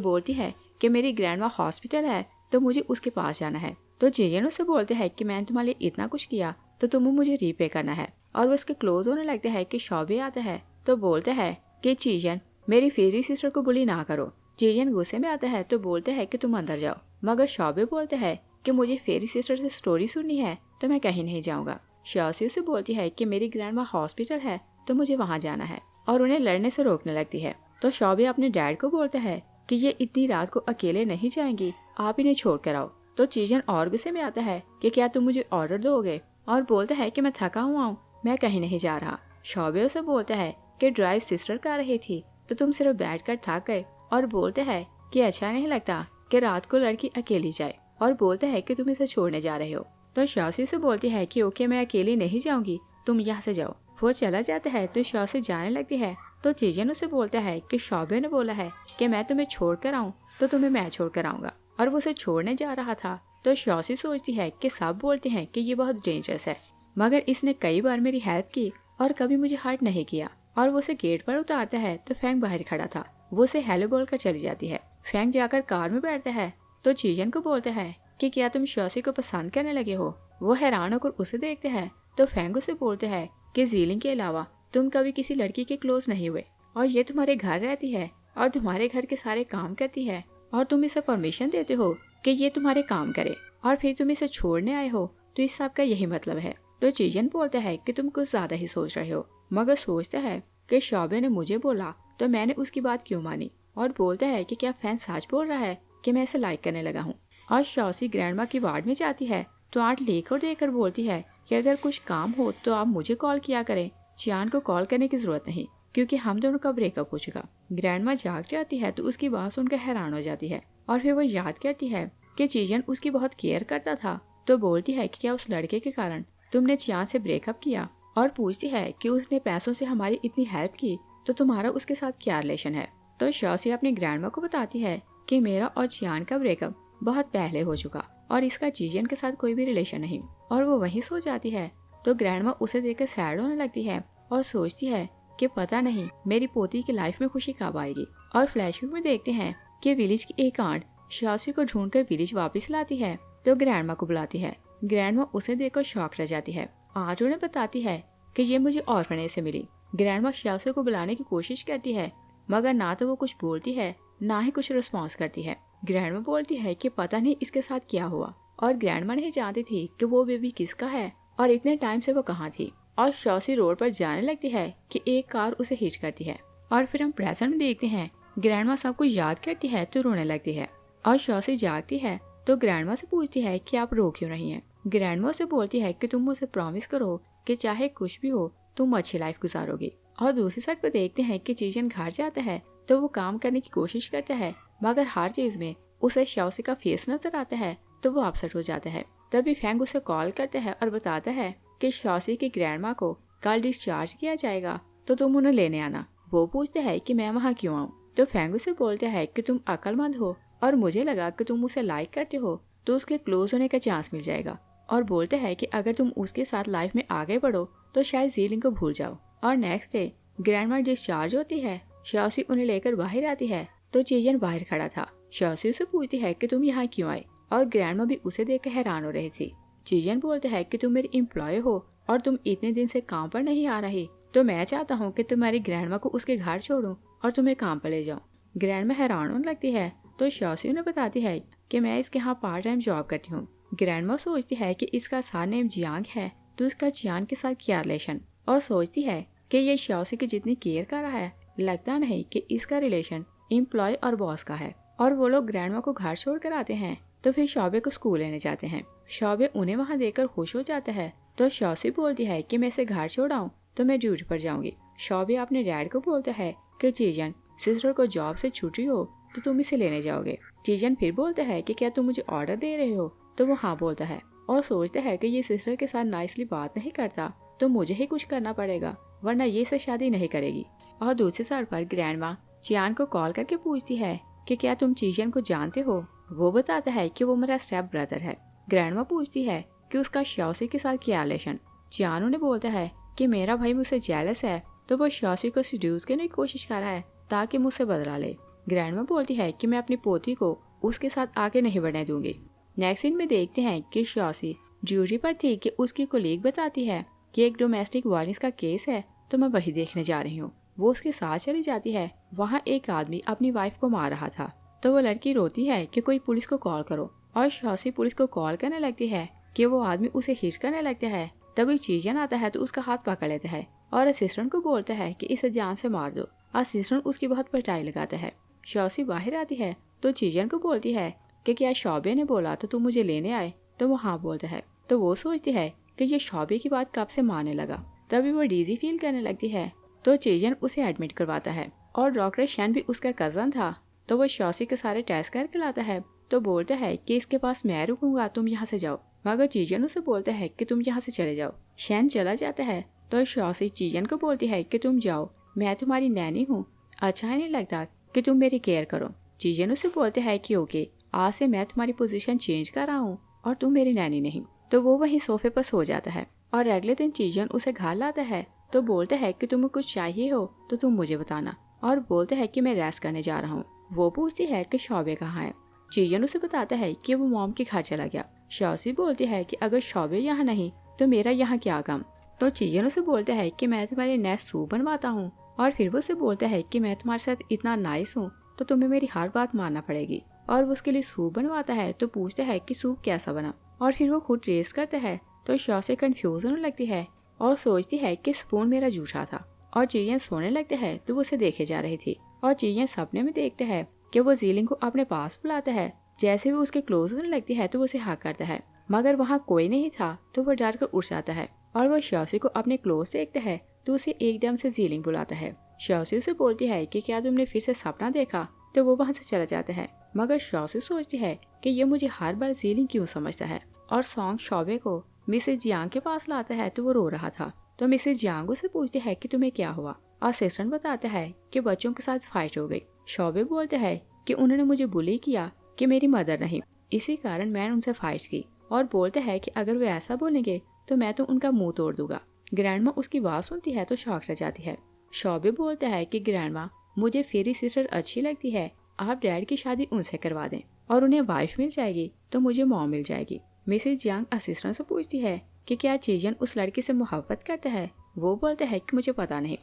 बोलती है कि मेरी ग्रैंडमा हॉस्पिटल है तो मुझे उसके पास जाना है। तो चीजन उससे बोलते हैं कि मैंने तुम्हारे लिए इतना कुछ किया तो तुम्हें मुझे रीपे करना है। और वो उसके क्लोज होने लगते हैं कि शॉबे आता है तो बोलते है कि चीजन मेरी फेरी सिस्टर को बुली ना करो। चीजन गुस्से में आता है तो बोलते है कि तुम अंदर जाओ, मगर शॉबे बोलते है कि मुझे फेरी सिस्टर से स्टोरी सुननी है तो मैं कहीं नहीं जाऊंगा। शाओसी उसे बोलती है कि मेरी ग्रैंडमा हॉस्पिटल है तो मुझे वहाँ जाना है और उन्हें लड़ने से रोकने लगती है। तो शॉबे अपने डैड को बोलता है कि ये इतनी रात को अकेले नहीं जाएंगी, आप इन्हें छोड़ कर आओ। तो चीजन और गुस्से में आता है कि क्या तुम मुझे ऑर्डर दोगे और बोलता है कि मैं थका हुआ हूँ, मैं कहीं नहीं जा रहा। शॉबे उसे बोलता है कि ड्राइव सिस्टर कर रही थी तो तुम सिर्फ बैठ कर थक गए और बोलते है कि अच्छा नहीं लगता कि रात को लड़की अकेली जाए और बोलता है कि तुम इसे छोड़ने जा रहे हो। तो शाओसी से बोलती है कि ओके मैं अकेली नहीं जाऊंगी, तुम यहाँ से जाओ। वो चला जाता है तो शाओसी जाने लगती है तो चीजन उसे बोलता है कि शॉबे ने बोला है कि मैं तुम्हें छोड़ कर आऊँ तो तुम्हें मैं छोड़ कर आऊंगा। और वो उसे छोड़ने जा रहा था तो शाओसी सोचती है कि सब बोलते हैं कि ये बहुत डेंजरस है, मगर इसने कई बार मेरी हेल्प की और कभी मुझे हर्ट नहीं किया। और वो उसे गेट पर उतारता है तो फैंग बाहर खड़ा था। वो उसे हेलो बोलकर चली जाती है। फैंग जाकर कार में बैठता है तो चीजन को बोलता है कि क्या तुम शाओसी को पसंद करने लगे हो। वो हैरान होकर उसे देखते हैं तो फैंग उसे बोलते हैं कि जीलिंग के अलावा तुम कभी किसी लड़की के क्लोज नहीं हुए और ये तुम्हारे घर रहती है और तुम्हारे घर के सारे काम करती है और तुम इसे परमिशन देते हो कि ये तुम्हारे काम करे और फिर तुम इसे छोड़ने आए हो, तो इस सब का यही मतलब है। तो चीजन बोलता है कि तुम कुछ ज्यादा ही सोच रहे हो, मगर सोचता है कि शॉबे ने मुझे बोला तो मैंने उसकी बात क्यों मानी। और बोलता है कि क्या फैन सच बोल रहा है कि मैं इसे लाइक करने लगा हूँ। और शाओसी ग्रैंडमा की वार्ड में जाती है तो आर्ट लेकर देकर बोलती है कि अगर कुछ काम हो तो आप मुझे कॉल किया करें, चियान को कॉल करने की जरूरत नहीं क्योंकि हम दोनों का ब्रेकअप हो चुका। ग्रैंडमा जाग जाती है तो उसकी बात सुनकर हैरान हो जाती है और फिर वो याद करती है कि चीजन उसकी बहुत केयर करता था। तो बोलती है कि क्या उस लड़के के कारण तुमने चियान से ब्रेकअप किया और पूछती है कि उसने पैसों से हमारी इतनी हेल्प की तो तुम्हारा उसके साथ क्या रिलेशन है। तो शाओसी अपनी ग्रैंडमा को बताती है कि मेरा और चियान का ब्रेकअप बहुत पहले हो चुका और इसका चीजन के साथ कोई भी रिलेशन नहीं। और वो वहीं सो जाती है। तो ग्रैंडमा उसे देखकर सैड होने लगती है और सोचती है कि पता नहीं मेरी पोती की लाइफ में खुशी कब आएगी। और फ्लैशबैक में देखते हैं कि विलेज की एक आंट शाओसी को ढूंढकर विलेज वापस लाती है तो ग्रैंडमा को बुलाती है। ग्रैंडमा उसे देखकर शॉक रह जाती है। आंट उन्हें बताती है कि ये मुझे ऑर्फनेज से मिली। ग्रैंडमा शाओसी को बुलाने की कोशिश करती है मगर ना तो वो कुछ बोलती है ना ही कुछ रिस्पॉन्स करती है। ग्रैंडमा बोलती है कि पता नहीं इसके साथ क्या हुआ और ग्रैंडमा नहीं जानती थी कि वो बेबी किसका है और इतने टाइम से वो कहाँ थी। और शाओसी रोड पर जाने लगती है कि एक कार उसे हिट करती है। और फिर हम प्रेजेंट में देखते हैं ग्रैंडमा सब कुछ याद करती है तो रोने लगती है। और शाओसी जागती है तो ग्रैंडमा से पूछती है कि आप रो क्यों रही हैं। ग्रैंडमा से बोलती है कि तुम मुझे प्रॉमिस करो कि चाहे कुछ भी हो तुम अच्छी लाइफ गुजारोगी। और दूसरी साइड पर देखते हैं कि चीजन घर जाता है तो वो काम करने की कोशिश करता है मगर हर चीज में उसे शाओसी का फेस नजर आता है तो वो अपसेट हो जाता है। तभी फैंग उसे कॉल करता है और बताता है कि शाओसी की ग्रैंडमा को कल डिस्चार्ज किया जाएगा तो तुम उन्हें लेने आना। वो पूछता है कि मैं वहाँ क्यों आऊँ। तो फैंग उसे बोलता है कि तुम अक्लमंद हो और मुझे लगा कि तुम उसे लाइक करते हो तो उसके क्लोज होने का चांस मिल जाएगा। और बोलता है कि अगर तुम उसके साथ लाइफ में आगे बढ़ो तो शायद जीलिंग को भूल जाओ। और नेक्स्ट डे ग्रैंडमा डिस्चार्ज होती है। शाओसी उन्हें लेकर बाहर आती है तो चीजन बाहर खड़ा था। शाओसी उसे पूछती है कि तुम यहाँ क्यों आए और ग्रैंडमा भी उसे देखकर हैरान हो रही थी। चीजन बोलता है कि तुम मेरी एम्प्लॉय हो और तुम इतने दिन से काम पर नहीं आ रही तो मैं चाहता हूँ कि तुम्हारी ग्रैंडमा को उसके घर छोड़ूं और तुम्हें काम पर ले जाऊं। ग्रैंडमा हैरान होने लगती है तो शाओसी उन्हें बताती है कि मैं इसके यहाँ पार्ट टाइम जॉब करती हूँ। ग्रैंडमा सोचती है कि इसका सार नेम जियांग है तो इसका चियान के साथ क्या रिलेशन, और सोचती है कि ये शाओसी की जितनी केयर कर रहा है लगता नहीं कि इसका रिलेशन एम्प्लॉय और बॉस का है। और वो लोग ग्रैंडमा को घर छोड़ कर आते हैं तो फिर शॉबे को स्कूल लेने जाते हैं। शॉबे उन्हें वहाँ देखकर खुश हो जाता है तो शाओसी बोलती है कि मैं इसे घर छोड़ आऊं तो मैं ड्यूटी पर जाऊंगी। शॉबे अपने डैड को बोलता है कि चीजन सिस्टर को जॉब से छुट्टी हो तो तुम इसे लेने जाओगे। चीजन फिर बोलता है कि क्या तुम मुझे ऑर्डर दे रहे हो, तो वो हाँ बोलता है और सोचता है कि ये सिस्टर के साथ नाइसली बात नहीं करता तो मुझे ही कुछ करना पड़ेगा, वरना ये से शादी नहीं करेगी। और दूसरी साइड पर ग्रैंडमा चियान को कॉल करके पूछती है कि क्या तुम चीजन को जानते हो। वो बताता है कि वो मेरा स्टेप ब्रदर है। ग्रैंडमा पूछती है कि उसका श्योसी के साथ क्या रिलेशन। चियान उन्हें बोलता है कि मेरा भाई मुझसे जेलस है तो वो श्योसी को सीड्यूस करने की कोशिश कर रहा है ताकि मुझसे बदला ले। ग्रैंडमा बोलती है कि मैं अपनी पोती को उसके साथ आगे नहीं बढ़ने दूंगी। नेक्स्ट सीन में देखते हैं कि श्योसी ड्यूटी पर थी कि उसकी कोलीग बताती है कि एक डोमेस्टिक वायलेंस का केस है तो मैं वही देखने जा रही हूँ। वो उसके साथ चली जाती है। वहाँ एक आदमी अपनी वाइफ को मार रहा था तो वो लड़की रोती है कि कोई पुलिस को कॉल करो और श्योसी पुलिस को कॉल करने लगती है कि वो आदमी उसे हिट करने लगता है। तभी चीजन आता है तो उसका हाथ पकड़ लेता है और असिस्टेंट को बोलता है कि इसे जान से मार दो। असिस्टेंट उसकी बहुत पिटाई लगाता है। श्योसी बाहर आती है तो चीजन को बोलती है कि क्या शौबे ने बोला तो तुम मुझे लेने आए, तो वो हाँ बोलता है। तो वो सोचती है कि ये शौबे की बात कब से मानने लगा। तभी वो डीजी फील करने लगती है तो चीजन उसे एडमिट करवाता है और डॉक्टर शैन भी उसका कजन था। तो वो श्योसी के सारे टेस्ट करके लाता है तो बोलता है कि इसके पास मैं रुकूंगा, तुम यहाँ से जाओ। मगर चीजन उसे बोलता है कि तुम यहाँ से चले जाओ। शैन चला जाता है तो श्योसी चीजन को बोलती है कि तुम जाओ, मैं तुम्हारी नैनी हूँ, अच्छा नहीं लगता कि तुम मेरी केयर करो। चीजन उसे बोलते है कि ओके, आज से मैं तुम्हारी पोजीशन चेंज कर रहा हूँ और तुम मेरी नैनी नहीं। तो वो वहीं सोफे पर सो जाता है और अगले दिन चीजन उसे घर लाता है तो बोलता है कि तुम्हें कुछ चाहिए हो तो तुम मुझे बताना, और बोलता है कि मैं रेस्ट करने जा रहा हूँ। वो पूछती है कि शौबे कहाँ है। चीजन उसे बताता है कि वो मॉम के घर चला गया। श्योसी बोलती है कि अगर शौबे यहाँ नहीं तो मेरा यहाँ क्या काम। तो चीजन उसे बोलता है कि मैं तुम्हारे नेक्स्ट सूप बनवाता हूँ, और फिर वो उसे बोलता है कि मैं तुम्हारे साथ इतना नाइस हूँ तो तुम्हें मेरी हर बात मानना पड़ेगी। और वो उसके लिए सूप बनवाता है तो पूछता है कि सूप कैसा बना, और फिर वो खुद टेस्ट करता है। तो श्योसी कंफ्यूज होने लगती है और सोचती है कि स्पून मेरा जूठा था। और चीजन सोने लगते है तो वो उसे देखे जा रही थी और चीजन सपने में देखते है कि वो जीलिंग को अपने पास बुलाता है। जैसे वो उसके क्लोज होने लगती है तो वो उसे हक करता है, मगर वहाँ कोई नहीं था तो वो डर कर उठ जाता है और वो श्योसी को अपने क्लोज देखता है तो उसे एकदम से जीलिंग बुलाता है। श्योसी उसे बोलती है कि क्या तुमने फिर से सपना देखा, तो वो वहाँ से चला जाता है। मगर श्योसी सोचती है कि ये मुझे हर बार जीलिंग क्यों समझता है। और सॉन्ग शौबे को मिसेज जियांग के पास लाता है तो वो रो रहा था। तो मिसेज जियांग उसे पूछती है कि तुम्हें क्या हुआ। असिस्टेंट बताता है कि बच्चों के साथ फाइट हो गई। शौबे बोलते हैं कि उन्होंने मुझे बुली किया कि मेरी मदर नहीं, इसी कारण मैंने उनसे फाइट की, और बोलते हैं कि अगर वे ऐसा बोलेंगे तो मैं तो उनका मुंह तोड़ दूंगा। ग्रैंडमा उसकी बात सुनती है तो शॉक रह जाती है। शौबे बोलता है कि ग्रैंडमा, मुझे फेरी सिस्टर अच्छी लगती है, आप डैड की शादी उनसे करवा दें और उन्हें वाइफ मिल जाएगी तो मुझे मॉम मिल जाएगी। मिसेज जियांग असिस्टेंट से पूछती है कि क्या चीजन उस लड़की से मोहब्बत करता है। वो बोलता है कि मुझे पता नहीं।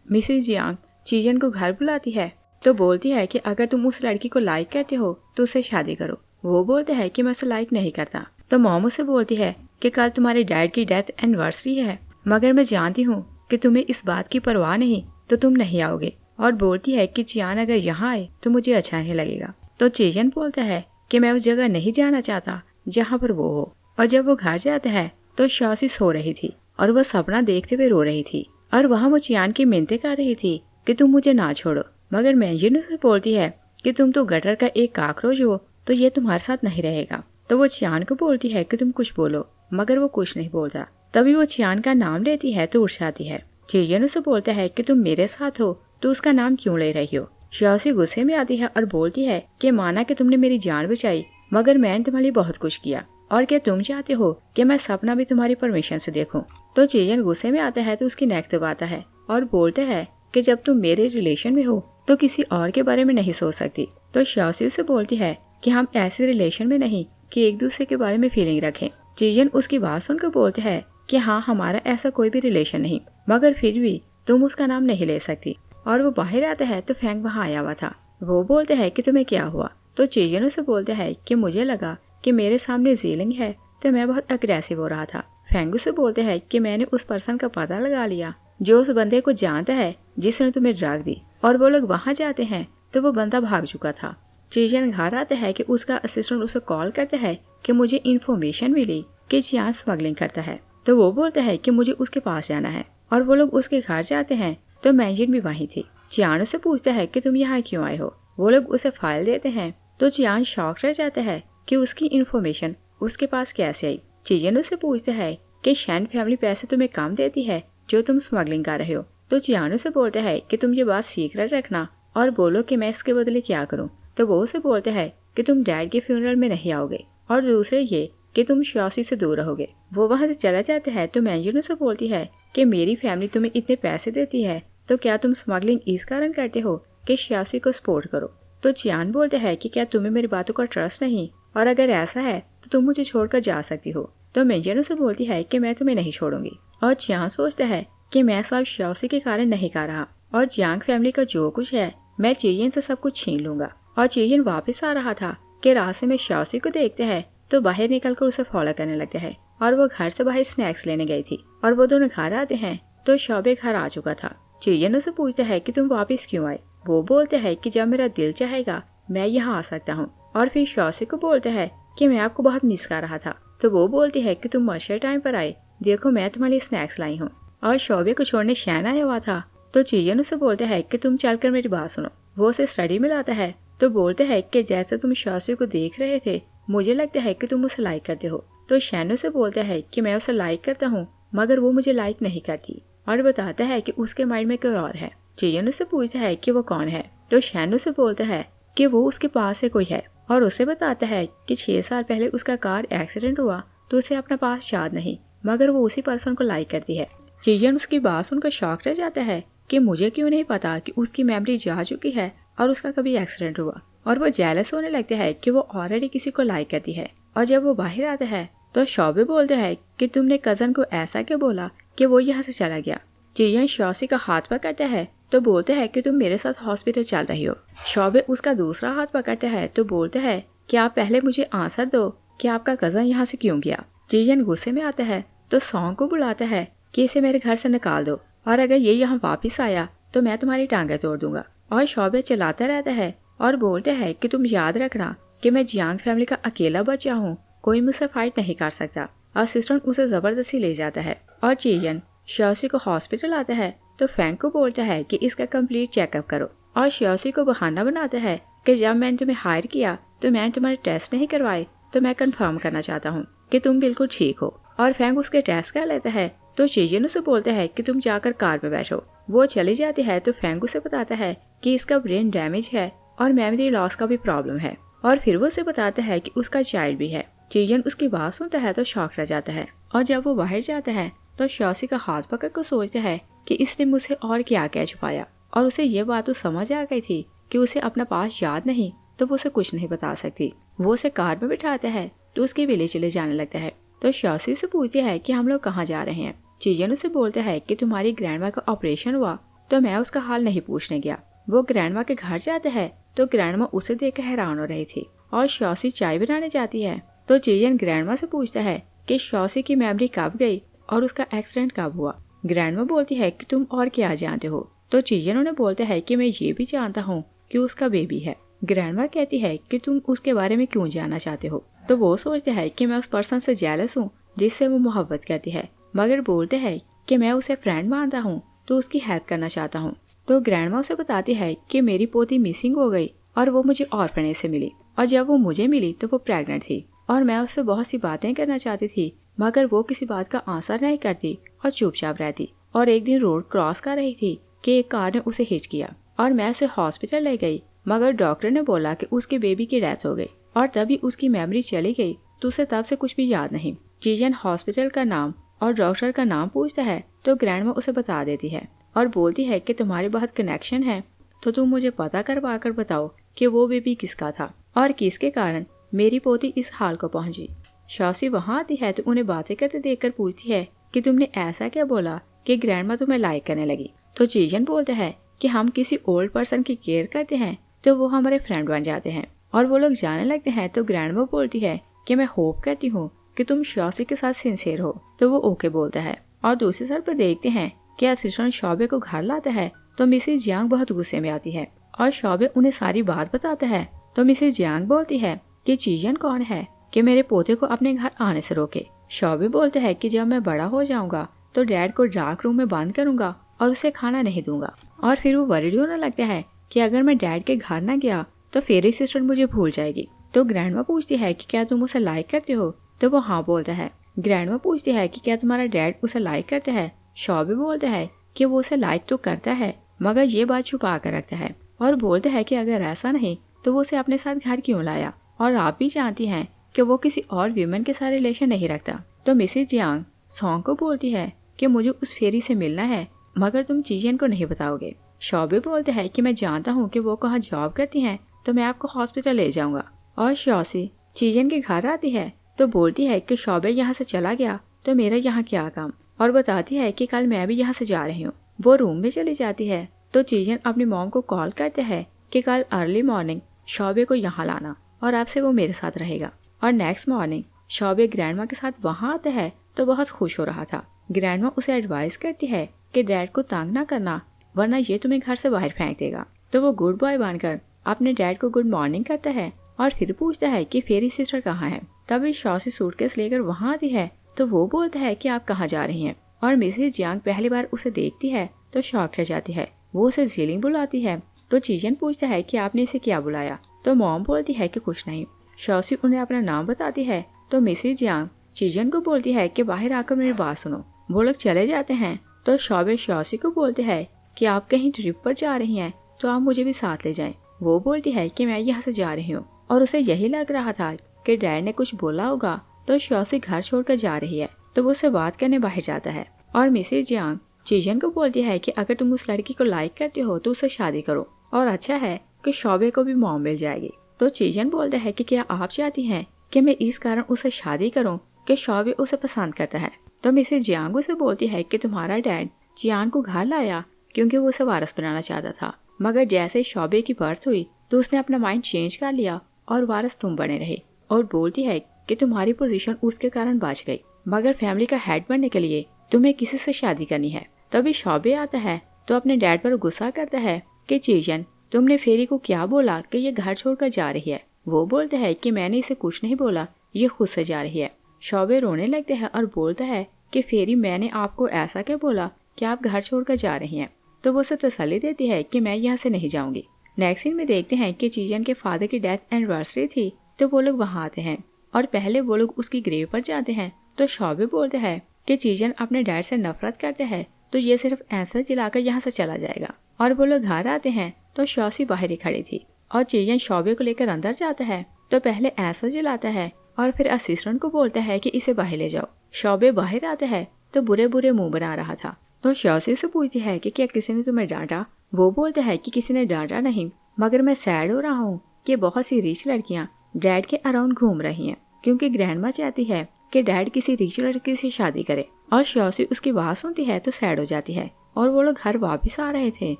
मिसेज जियांग चीजन को घर बुलाती है तो बोलती है कि अगर तुम उस लड़की को लाइक करते हो तो उससे शादी करो। वो बोलता है कि मैं उसे लाइक नहीं करता। तो मॉम उसे बोलती है कि कल तुम्हारे डैड की डेथ एनिवर्सरी है, मगर मैं जानती हूँ कि तुम्हें इस बात की परवाह नहीं तो तुम नहीं आओगे। और बोलती है कि चियान अगर यहाँ आए तो मुझे अच्छा नहीं लगेगा। तो चीजन बोलता है कि मैं उस जगह नहीं जाना चाहता जहाँ पर वो हो। और जब वो घर जाता है तो श्योसी सो रही थी और वो सपना देखते हुए रो रही थी, और वहाँ वो चियान की मिन्नतें कर रही थी कि तुम मुझे ना छोड़ो। मगर मैंजिन उसे बोलती है कि तुम तो गटर का एक काकरोच हो तो ये तुम्हारे साथ नहीं रहेगा। तो वो चियान को बोलती है कि तुम कुछ बोलो, मगर वो कुछ नहीं बोलता। तभी वो चियान का नाम लेती है तो उठ जाती है। चियन उसे बोलता है कि तुम मेरे साथ हो तो उसका नाम क्यों ले रही हो। श्योसी गुस्से में आती है और बोलती है कि माना कि तुमने मेरी जान बचाई, मगर मैंने तुम्हारे लिए बहुत कुछ किया, और क्या तुम चाहते हो कि मैं सपना भी तुम्हारी परमिशन से देखूं। तो चियन गुस्से में आता है तो उसकी नेक दबाता है और बोलता है कि जब तुम मेरे रिलेशन में हो तो किसी और के बारे में नहीं सोच सकती। तो श्योसी उसे बोलती है कि हम ऐसे रिलेशन में नहीं कि एक दूसरे के बारे में फीलिंग रखें। चियन उसकी बात सुनकर बोलते हैं कि हाँ, हमारा ऐसा कोई भी रिलेशन नहीं, मगर फिर भी तुम उसका नाम नहीं ले सकती। और वो बाहर आता है तो फैंग वहाँ आया हुआ था। वो बोलते हैं कि तुम्हें क्या हुआ। तो चियन उसे बोलते हैं कि मुझे लगा कि मेरे सामने जीलिंग है तो मैं बहुत अग्रेसिव हो रहा था। फैंग उसे बोलते हैं कि मैंने उस पर्सन का पता लगा लिया जो उस बंदे को जानता है जिसने तुम्हें ड्रग दी, और वो लोग वहाँ जाते हैं तो वो बंदा भाग चुका था। चियन घर आता है कि उसका असिस्टेंट उसे कॉल करता है कि मुझे इन्फॉर्मेशन मिली कि चियान स्मगलिंग करता है। तो वो बोलता है कि मुझे उसके पास जाना है, और वो लोग उसके घर जाते हैं तो मैजिन भी वहीं थी। चियान उससे पूछता है कि तुम यहाँ क्यों आए हो। वो लोग उसे फाइल देते हैं तो चियान शॉक रह जाता है कि उसकी इन्फॉर्मेशन उसके पास कैसे आई। चियन उससे पूछता है कि शैन फैमिली पैसे तुम्हें कम देती है जो तुम स्मगलिंग कर रहे हो। तो चियान उसे बोलता है कि तुम ये बात सीक्रेट रखना और बोलो कि मैं इसके बदले क्या करूं। तो वो उसे बोलता है कि तुम डैड के फ्यूनरल में नहीं आओगे और दूसरे ये कि तुम श्यासी से दूर रहोगे। वो वहाँ से चला जाता है तो मैंजून उसे बोलती है कि मेरी फैमिली तुम्हें इतने पैसे देती है तो क्या तुम स्मगलिंग इस कारण करते हो कि श्यासी को सपोर्ट करो। तो चियान बोलता है कि क्या तुम्हें मेरी बातों का ट्रस्ट नहीं, और अगर ऐसा है तो तुम मुझे छोड़कर जा सकती हो। तो मैंजून उसे बोलती है कि मैं तुम्हें नहीं छोड़ूंगी। और चियान सोचता है कि मैं सब श्यासी के कारण नहीं कर रहा और जियांग फैमिली का जो कुछ है मैं चियन से सब कुछ छीन लूंगा। और चियन वापस आ रहा था कि रास्ते में श्यासी को देखते हैं तो बाहर निकलकर उसे फॉलो करने लगता है। और वो घर से बाहर स्नैक्स लेने गई थी और वो दोनों घर आते हैं तो शौबे घर आ चुका था। चियन उसे पूछता है कि तुम वापस क्यों आए। वो बोलते है कि जब मेरा दिल चाहेगा मैं यहाँ आ सकता हूँ। और फिर श्यासी को बोलता है कि मैं आपको बहुत मिस कर रहा था। तो वो बोलती है कि तुम मशर टाइम पर आए, देखो मैं तुम्हारे लिए स्नैक्स लाई हूँ। और शौबे को छोड़ने शैन आया हुआ था तो चियन उसे बोलता है कि तुम चलकर मेरी बात सुनो। वो उसे स्टडी में लाता है तो बोलते है कि जैसे तुम श्यासी को देख रहे थे मुझे लगता है कि तुम उसे लाइक करते हो। तो शैन उसे बोलता है कि मैं उसे लाइक करता हूँ मगर वो मुझे लाइक नहीं करती और बताता है कि उसके माइंड में कोई और है। चियन उससे पूछता है कि वो कौन है। तो शैन उसे बोलता है कि वो उसके पास से कोई है और उसे बताता है कि 6 साल पहले उसका कार एक्सीडेंट हुआ तो उसे अपना पास याद नहीं मगर वो उसी पर्सन को लाइक करती है। चियन उसकी बात सुनकर शॉक रह जाता है कि मुझे क्यों नहीं पता कि उसकी मेमोरी जा चुकी है और उसका कभी एक्सीडेंट हुआ। और वो जेलस होने लगता है कि वो ऑलरेडी किसी को लाइक करती है। और जब वो बाहर आता है तो शौबे बोलते हैं कि तुमने कजन को ऐसा क्यों बोला कि वो यहाँ से चला गया। चियन श्यासी का हाथ पकड़ता है तो बोलते हैं कि तुम मेरे साथ हॉस्पिटल चल रही हो। शौबे उसका दूसरा हाथ पकड़ता है तो बोलते हैं कि आप पहले मुझे आंसर दो कि आपका कजन यहाँ से क्यों गया। चियन गुस्से में आता है तो सॉन्ग को बुलाता है कि इसे मेरे घर से निकाल दो और अगर ये यहाँ वापिस आया तो मैं तुम्हारी टांगें तोड़ दूंगा। और शौबे चलाता रहता है और बोलते हैं कि तुम याद रखना कि मैं जियांग फैमिली का अकेला बच्चा हूँ, कोई मुझसे फाइट नहीं कर सकता। असिस्टेंट उसे जबरदस्ती ले जाता है और चियन श्यासी को हॉस्पिटल आता है तो फैंग को बोलता है कि इसका कंप्लीट चेकअप करो। और श्यासी को बहाना बनाता है कि जब मैंने तुम्हें हायर किया तो मैंने तुम्हारे टेस्ट नहीं करवाए तो मैं कंफर्म करना चाहता हूँ कि तुम बिल्कुल ठीक हो। और फैंग उसके टेस्ट कर लेता है तो चियन उसे बोलता है कि तुम जाकर कार में बैठो। वो चली जाती है तो फैंग उसे बताता है कि इसका ब्रेन डैमेज है और मेमोरी लॉस का भी प्रॉब्लम है। और फिर वो उसे बताता है कि उसका चाइल्ड भी है। चियन उसकी बात सुनता है तो शॉक रह जाता है। और जब वो बाहर जाता है तो श्यासी का हाथ पकड़ कर सोचता है कि इसने मुझसे और क्या क्या छुपाया। और उसे ये बात तो समझ आ गई थी कि उसे अपना पास याद नहीं तो वो उसे कुछ नहीं बता सकती। वो उसे कार में बिठाता है तो उसके विलेज चले जाने लगता है। तो श्यासी से पूछती है कि हम लोग कहाँ जा रहे हैं। चियन उसे बोलता है कि तुम्हारी ग्रैंडमा का ऑपरेशन हुआ तो मैं उसका हाल नहीं पूछने गया। वो ग्रैंडमा के घर जाता है तो ग्रैंडमा उसे देखकर हैरान हो रही थी। और श्यासी चाय बनाने जाती है तो चियन ग्रैंडमा से पूछता है कि श्यासी की मेमोरी कब गई और उसका एक्सीडेंट कब हुआ। ग्रैंडमा बोलती है कि तुम और क्या जानते हो। तो चियन उन्हें बोलता है कि मैं ये भी जानता हूँ कि उसका बेबी है। ग्रैंडमा कहती है कि तुम उसके बारे में क्यों जानना चाहते हो। तो वो सोचते है कि मैं उस पर्सन से जेलस हूँ जिससे वो मोहब्बत करती है मगर बोलते हैं कि मैं उसे फ्रेंड मानता हूँ तो उसकी हेल्प करना चाहता हूँ। तो ग्रैंडमा उसे बताती है कि मेरी पोती मिसिंग हो गई और वो मुझे ऑर्फनेज से मिली और जब वो मुझे मिली तो वो प्रेग्नेंट थी और मैं उससे बहुत सी बातें करना चाहती थी मगर वो किसी बात का आंसर नहीं करती और चुपचाप रहती। और एक दिन रोड क्रॉस कर रही थी कि एक कार ने उसे हिट किया और मैं उसे हॉस्पिटल ले गई मगर डॉक्टर ने बोला कि उसके बेबी की डेथ हो गई और तभी उसकी मेमोरी चली गई तो उसे तब से कुछ भी याद नहीं। चियन हॉस्पिटल का नाम और डॉक्टर का नाम पूछता है तो ग्रैंडमा उसे बता देती है और बोलती है कि तुम्हारे बहुत कनेक्शन है तो तुम मुझे पता करवा कर बताओ कि वो बेबी किसका था और किसके कारण मेरी पोती इस हाल को पहुंची। श्यासी वहाँ आती है तो उन्हें बातें करते देखकर पूछती है कि तुमने ऐसा क्या बोला कि ग्रैंडमा तुम्हें लाइक करने लगी। तो चियन बोलता है कि हम किसी ओल्ड पर्सन की केयर करते हैं तो वो हमारे फ्रेंड बन जाते हैं। और वो लोग जाने लगते हैं तो ग्रैंडमा बोलती है कि मैं होप करती हूँ कि तुम श्यासी के साथ सिंसियर हो। तो वो ओके बोलता है। और दूसरी साइड पर देखते हैं कि असिस्टेंट शौबे को घर लाता है तो मिसेस जियांग बहुत गुस्से में आती है और शौबे उन्हें सारी बात बताता है। तो मिसेस जियांग बोलती है कि चियन कौन है कि मेरे पोते को अपने घर आने से रोके। शौबे बोलते हैं कि जब मैं बड़ा हो जाऊंगा तो डैड को डार्क रूम में बंद करूंगा और उसे खाना नहीं दूंगा। और फिर वो वरीड होने लगता है कि अगर मैं डैड के घर ना गया तो फेरी सिस्टर मुझे भूल जाएगी। तो ग्रैंडमा पूछती है कि क्या तुम उसे लाइक करते हो? तो वो हाँ बोलता है। ग्रैंडमा पूछती है कि क्या तुम्हारा डैड उसे लाइक करता है? शॉबे बोलता है कि वो उसे लाइक तो करता है मगर ये बात छुपा कर रखता है और बोलता है कि अगर ऐसा नहीं तो वो उसे अपने साथ घर क्यों लाया, और आप भी जानती हैं कि वो किसी और वीमेन के साथ रिलेशन नहीं रखता। तो मिसेस जियांग सॉन्ग को बोलती है कि मुझे उस फेरी से मिलना है मगर तुम चीजन को नहीं बताओगे। शॉबे बोलते हैं कि मैं जानता हूँ कि वो कहाँ जॉब करती हैं तो मैं आपको हॉस्पिटल ले जाऊंगा। और शॉसी चीजन के घर आती है तो बोलती है कि शॉबे यहाँ से चला गया तो मेरा यहाँ क्या काम, और बताती है कि कल मैं भी यहाँ से जा रही हूँ। वो रूम में चली जाती है तो चीजन अपनी मॉम को कॉल करते हैं कि कल अर्ली मॉर्निंग शॉबे को यहाँ लाना और आपसे वो मेरे साथ रहेगा। और नेक्स्ट मॉर्निंग शॉबे ग्रैंडमा के साथ वहाँ आता है तो बहुत खुश हो रहा था। ग्रैंडमा उसे एडवाइस करती है कि डैड को तंग ना करना वरना ये तुम्हें घर से बाहर फेंक देगा। तो वो गुड बॉय बनकर अपने डैड को गुड मॉर्निंग करता है और फिर पूछता है कि फेरी सिस्टर कहाँ है। तभी शॉसी सूटकेस लेकर वहाँ आती है तो वो बोलता है कि आप कहाँ जा रही हैं, और मिसेस जियांग पहली बार उसे देखती है तो शॉक रह जाती है। वो उसे जीलिंग बुलाती है तो चीजन पूछता है कि आपने इसे क्या बुलाया। तो मॉम बोलती है कि कुछ नहीं। शॉसी उन्हें अपना नाम बताती है तो मिसेस जियांग चीजन को बोलती है कि बाहर आकर मेरी बात सुनो। वो लोग चले जाते हैं तो शॉबे शॉसी को बोलते हैं कि आप कहीं ट्रिप पर जा रही हैं तो आप मुझे भी साथ ले जाएं। वो बोलती है कि मैं यहाँ से जा रही हूँ, और उसे यही लग रहा था कि डैड ने कुछ बोला होगा तो शॉसी घर छोड़कर जा रही है। तो वो उससे बात करने बाहर जाता है और मिसेस जियांग चीजन को बोलती है कि अगर तुम उस लड़की को लाइक करते हो तो उससे शादी करो, और अच्छा है कि शॉबे को भी मॉम मिल जाएगी। तो चीजन बोलता है कि क्या आप चाहती हैं कि मैं इस कारण उसे शादी करूं कि शॉबे उसे पसंद करता है। तो मिसेस जियांग उसे बोलती है कि तुम्हारा डैड जियान को घर लाया क्योंकि वो उसे वारिस बनाना चाहता था, मगर जैसे शॉबे की बर्थ हुई तो उसने अपना माइंड चेंज कर लिया और वारिस तुम बने रहे। और बोलती है कि तुम्हारी पोजीशन उसके कारण बच गई, मगर फैमिली का हेड बनने के लिए तुम्हें किसी से शादी करनी है। तभी शॉबे आता है तो अपने डैड पर गुस्सा करता है कि चीजन तुमने फेरी को क्या बोला कि ये घर छोड़कर जा रही है। वो बोलता है कि मैंने इसे कुछ नहीं बोला, ये खुद से जा रही है। शॉबे रोने लगते हैं और बोलता है कि फेरी मैंने आपको ऐसा क्या बोला कि आप घर छोड़कर जा रही हैं। तो वो उसे तसल्ली देती है कि मैं यहाँ से नहीं जाऊंगी। नेक्स्ट सीन में देखते हैं कि चीजन के फादर की डेथ एनिवर्सरी थी तो वो लोग वहाँ आते हैं और पहले वो लोग उसकी ग्रेव पर जाते हैं। तो शॉबे बोलते हैं कि चीजन अपने डैड से नफरत करते हैं तो ये सिर्फ ऐसा जिलाकर यहाँ से चला जाएगा। और वो लोग घर आते हैं तो शॉसी बाहर ही खड़ी थी और चीजन शॉबे को लेकर अंदर जाता है तो पहले ऐसा जिलाता है और फिर असिस्टेंट को बोलता है कि इसे बाहर ले जाओ। शॉबे बाहर आता है तो बुरे बुरे मुंह बना रहा था। तो शॉसी से पूछती है कि क्या किसी ने तुम्हें डांटा। वो बोलता है कि किसी ने डांटा नहीं, मगर मैं सैड हो रहा हूँ कि बहुत सी रिच लड़कियाँ डैड के अराउंड घूम रही हैं क्योंकि ग्रैंडमा चाहती है कि डैड किसी रिच लड़की से शादी करे। और शॉसी उसकी बात सुनती है तो सैड हो जाती है और वो लोग घर वापस आ रहे थे